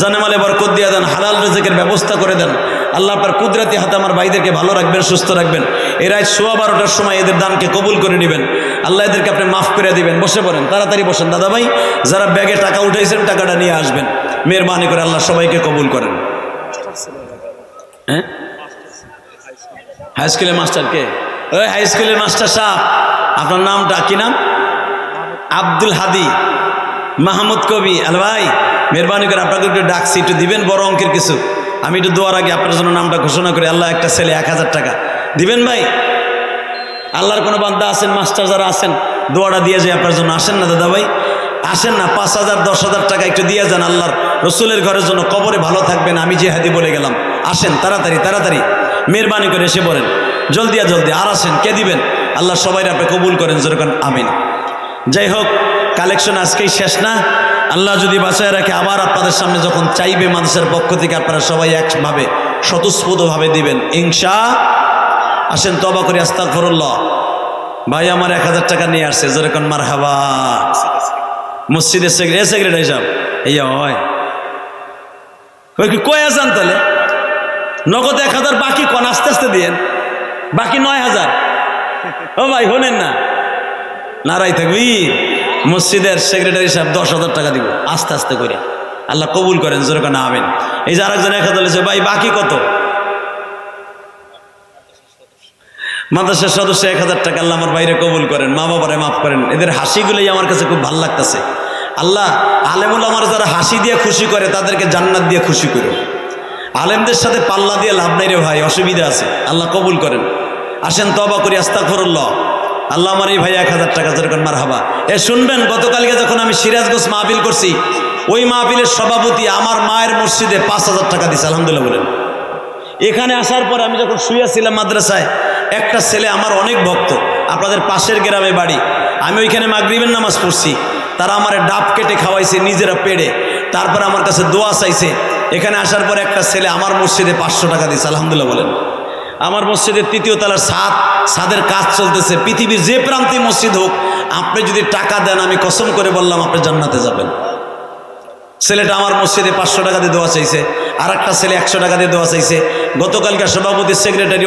জানেমালে বরকত দিয়ে দেন, হালাল রিজিকের ব্যবস্থা করে দেন। আল্লাহ আপনার কুদরতি হাতে আমার ভাইদেরকে ভালো রাখবেন, সুস্থ রাখবেন। এই রাত 12:15 সময় এদের দানকে কবুল করে নেবেন, আল্লাহ এদেরকে আপনি মাফ করে দিবেন। বসে পড়েন, তাড়াতাড়ি বসেন দাদা ভাই, যারা ব্যাগে টাকা উঠাইছেন টাকাটা নিয়ে আসবেন, মেহরবানি করে আল্লাহ সবাইকে কবুল করেন। হ্যাঁ হাই স্কুলের মাস্টার কে? ওই হাই স্কুলের মাস্টার সাহেব, আপনার নামটা কি নাম? আব্দুল হাদি মাহমুদ কবি। আল ভাই মেহরবানি করে আপনাকে একটু ডাকছি, একটু দিবেন বড় অঙ্কের কিছু। আমি একটু দোয়ার আগে আপনার জন্য নামটা ঘোষণা করি। আল্লাহ একটা ছেলে 1,000 টাকা দিবেন ভাই। আল্লাহর কোনো বান্দা আছেন, মাস্টার যারা আছেন, দোয়াটা দিয়ে যায় আপনার জন্য। আসেন না দাদা ভাই, আসেন না, 5,000, 10,000 টাকা একটু দিয়ে যান আল্লাহর রসুলের ঘরের জন্য, কবরে ভালো থাকবেন। আমি জেহাদি বলে গেলাম, আসেন তাড়াতাড়ি তাড়াতাড়ি মেহরবানি করে এসে পড়েন, জলদি জলদি। আর আসেন, কে দিবেন? আল্লাহ সবাই আপনি কবুল করেন, যেরকম আমিন। যাই হোক, কালেকশন আজকেই শেষ না, আল্লাহ যদি বাঁচায় রাখে আবার আপনাদের সামনে যখন চাইবে মাদ্রাসার পক্ষ থেকে, আপনারা সবাই একভাবে স্বতঃস্ফূর্তভাবে দিবেন ইনশা। আসেন তওবা করি, আস্তাগফিরুল্লাহ। ভাই আমার 1,000 টাকা নিয়ে আসছে, যেরকম মারহাবা। মসজিদের সেক্রেটারি সাহেব এই হয় কয়ে যান, তাহলে নগদ 1,000, বাকি কোন আস্তে আস্তে দিয়েন, বাকি 9,000। ও ভাই শোনেন না, নারাই থাকবি। মসজিদের সেক্রেটারি সাহেব 10,000 টাকা দিব, আস্তে আস্তে করে, আল্লাহ কবুল করেন, যেরকম আমিন। এই যে আরেকজন 1,000 বলেছে, ভাই বাকি কত? মাদ্রাসার সদস্য 1,000 টাকা, আল্লাহ আমার বাইরে কবুল করেন, মা বাবারে মাফ করেন। এদের হাসিগুলোই আমার কাছে খুব ভালো লাগতেছে। আল্লাহ আলেমুল আমার যারা হাসি দিয়ে খুশি করে তাদেরকে জান্নাত দিয়ে খুশি করো। আলেমদের সাথে পাল্লা দিয়ে লাভ নাই রে ভাই, অসুবিধা আছে। আল্লাহ কবুল করেন। আসেন তওবা করি, আস্তাগফিরুল্লাহ। আল্লাহ আমার এই ভাই 1,000 টাকা, যেরকম মারহাবা। শুনবেন, গতকালকে যখন আমি সিরাজগঞ্জ মাহফিল করছি, ওই মাহফিলের সভাপতি আমার মায়ের মসজিদে 5,000 টাকা দিছে, আলহামদুলিল্লাহ বলেন। এখানে আসার পর আমি যখন শুয়েছিলাম মাদ্রাসায়, একটা ছেলে আমার অনেক ভক্ত, আপনাদের পাশের গ্রামে বাড়ি, আমি ওইখানে মাগরিবের নামাজ পড়ছি, তারা আমার ডাব কেটে খাওয়াইছে নিজেরা পেড়ে, তারপর আমার কাছে দোয়া চাইছে। এখানে আসার পরে একটা ছেলে আমার মসজিদে 500 টাকা দিছে, আলহামদুলিল্লাহ বলেন। আমার মসজিদের 3য় তলার ছাদের কাজ চলতেছে। পৃথিবীর যে প্রান্তে মসজিদ হোক, আপনি যদি টাকা দেন, আমি কসম করে বললাম আপনি জান্নাতে যাবেন। ছেলেটা আমার মসজিদে 500 টাকা দিয়ে দোয়া চাইছে, আর একটা ছেলে 100 টাকা দিয়ে দোয়া চাইছে। গতকালকার সভাপতি সেক্রেটারি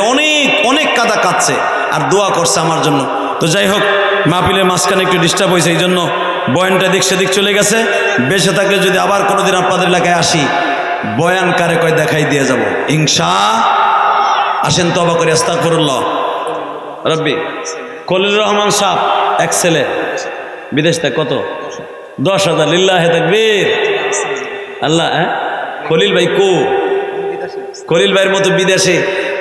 অনেক কাদা কাঁদছে আর দোয়া করছে আমার জন্য। তো যাই হোক, মাহফিলের মাঝখানে একটু ডিস্টার্ব হয়েছে, এই জন্য বয়ানটা দিক সেদিক চলে গেছে। বেঁচে থাকলে যদি আবার কোনোদিন আপনাদের এলাকায় আসি, বয়ান কারে কয় দেখাই দিয়ে যাব আসেন তওবা করে আস্তাগফিরুল্লাহ রব্বি। খলিলুর রহমান সাহেব এক ছেলে, বিদেশ থেকে কত 10,000। লিল্লাহে তাকবীর। আল্লাহ। খলিল ভাই খলিল ভাইয়ের মতো বিদেশে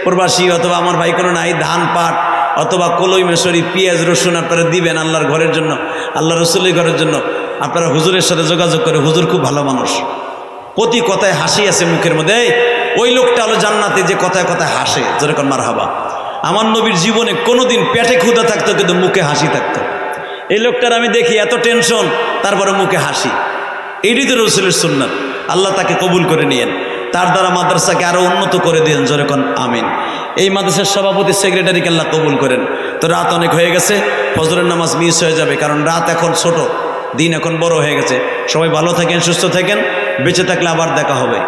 প্রবাসী অথবা আমার ভাই কোনো নাই, ধান পাট অথবা কলই মেশরি পেঁয়াজ রসুন আপনারা দিবেন আল্লাহর ঘরের জন্য, আল্লাহ রসুলের ঘরের জন্য। আপনারা হুজুরের সাথে যোগাযোগ করে, হুজুর খুব ভালো মানুষ, প্রতি কথায় হাসি আছে মুখের মধ্যে। ওই লোকটা হলো জান্নাতে যে কথায় কথায় হাসে, যেরকম মারহাবা। আমার নবীর জীবনে কোনোদিন পেটে ক্ষুধা থাকতো কিন্তু মুখে হাসি থাকতো। এই লোকটার আমি দেখি এত টেনশন, তারপরে মুখে হাসি। এটাই তো রসুলের সুন্নাত। আল্লাহ তাকে কবুল করে নিয়েন, তার দ্বারা মাদ্রাসাকে আরও উন্নত করে দিয়েন, যেরকম আমিন। এই মাদ্রাসার সভাপতি সেক্রেটারিকে আল্লাহ কবুল করেন। তো রাত অনেক হয়ে গেছে, ফজরের নামাজ মিস হয়ে যাবে, কারণ রাত এখন ছোট, দিন এখন বড় হয়ে গেছে। সবাই ভালো থাকেন, সুস্থ থাকেন, বেঁচে থাকলে আবার দেখা হবে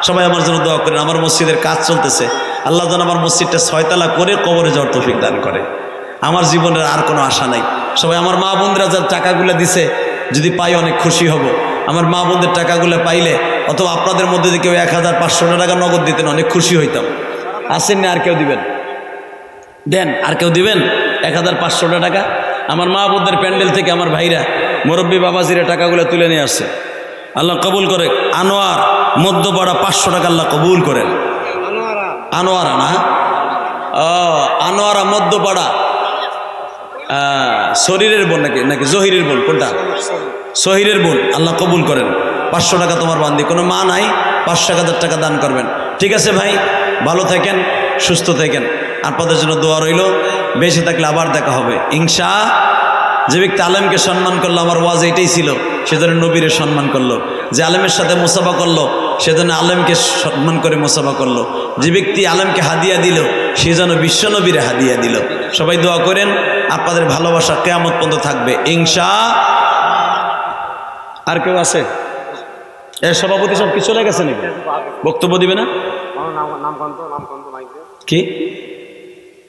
সবাই আমার জন্য দোয়া করেন। আমার মসজিদের কাজ চলতেছে, আল্লাহ যেন আমার মসজিদটা 6 তলা করে কবরে যাওয়ার তৌফিক দান করে। আমার জীবনের আর কোনো আশা নাই। সবাই আমার মা বোনরা যার টাকাগুলো দিছে, যদি পাই অনেক খুশি হব। আমার মা বোনদের টাকাগুলো পাইলে, অথবা আপনাদের মধ্যে যদি কেউ 1,500 টাকা নগদ দিতেন, অনেক খুশি হইতাম। আসেন না? আর কেউ দিবেন? দেন। আর কেউ দিবেন 1,500 টাকা? আমার মা বোনদের প্যান্ডেল থেকে আমার ভাইরা, মুরব্বী বাবাজিরা টাকাগুলো তুলে নিয়ে আসছে। আল্লাহ কবুল করে। আনোয়ার মধ্যপাড়া 500 টাকা আল্লাহ কবুল করেন। আনোয়ারা না, আনোয়ারা মধ্যপাড়া, শরীরের বোন নাকি জহিরের বোন? কোনটা? শহীরের বোন। আল্লাহ কবুল করেন। 500 টাকা তোমার বান্দি, কোনো মা নাই, 5,000 টাকা দান করবেন। ঠিক আছে ভাই, ভালো থাকেন, সুস্থ থাকেন, আপনাদের জন্য দোয়া রইল। বেঁচে থাকলে আবার দেখা হবে যে ব্যক্তি আলেমকে সম্মান করলো, আমার ওয়াজ এটাই ছিল, সেজন্য নবীরে সম্মান করলো। যে আলেমের সাথে মুসাফা করলো, সেজন্য আলেমকে সম্মান করে মুসাফা করলো। যে ব্যক্তি আলেমকে হাদিয়া দিল, সে যেন বিশ্বনবীরে হাদিয়া দিল। সবাই দোয়া করেন, আপনাদের ভালোবাসা কিয়ামত পর্যন্ত থাকবে আর কেউ আছে? সভাপতি সব কি চলে গেছে নাকি? বক্তব্য দিবে না?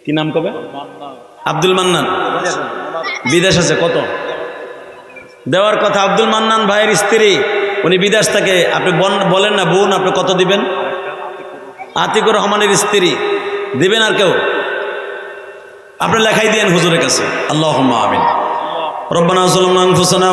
কি নাম কবে? আব্দুল মান্নান বিদেশ আছে। কত দেওয়ার কথা? আব্দুল মান্নান ভাইয়ের স্ত্রী, উনি বিদেশ থেকে। আপনি বলেন না বোন, আপনি কত দিবেন? আতিকুর রহমানের স্ত্রী দিবেন। আর কেউ? আপনি লেখাই দিয়েন হুজুরের কাছে। আল্লাহুম্মা আমিন। রব্বানা যালামনা আনফুসানা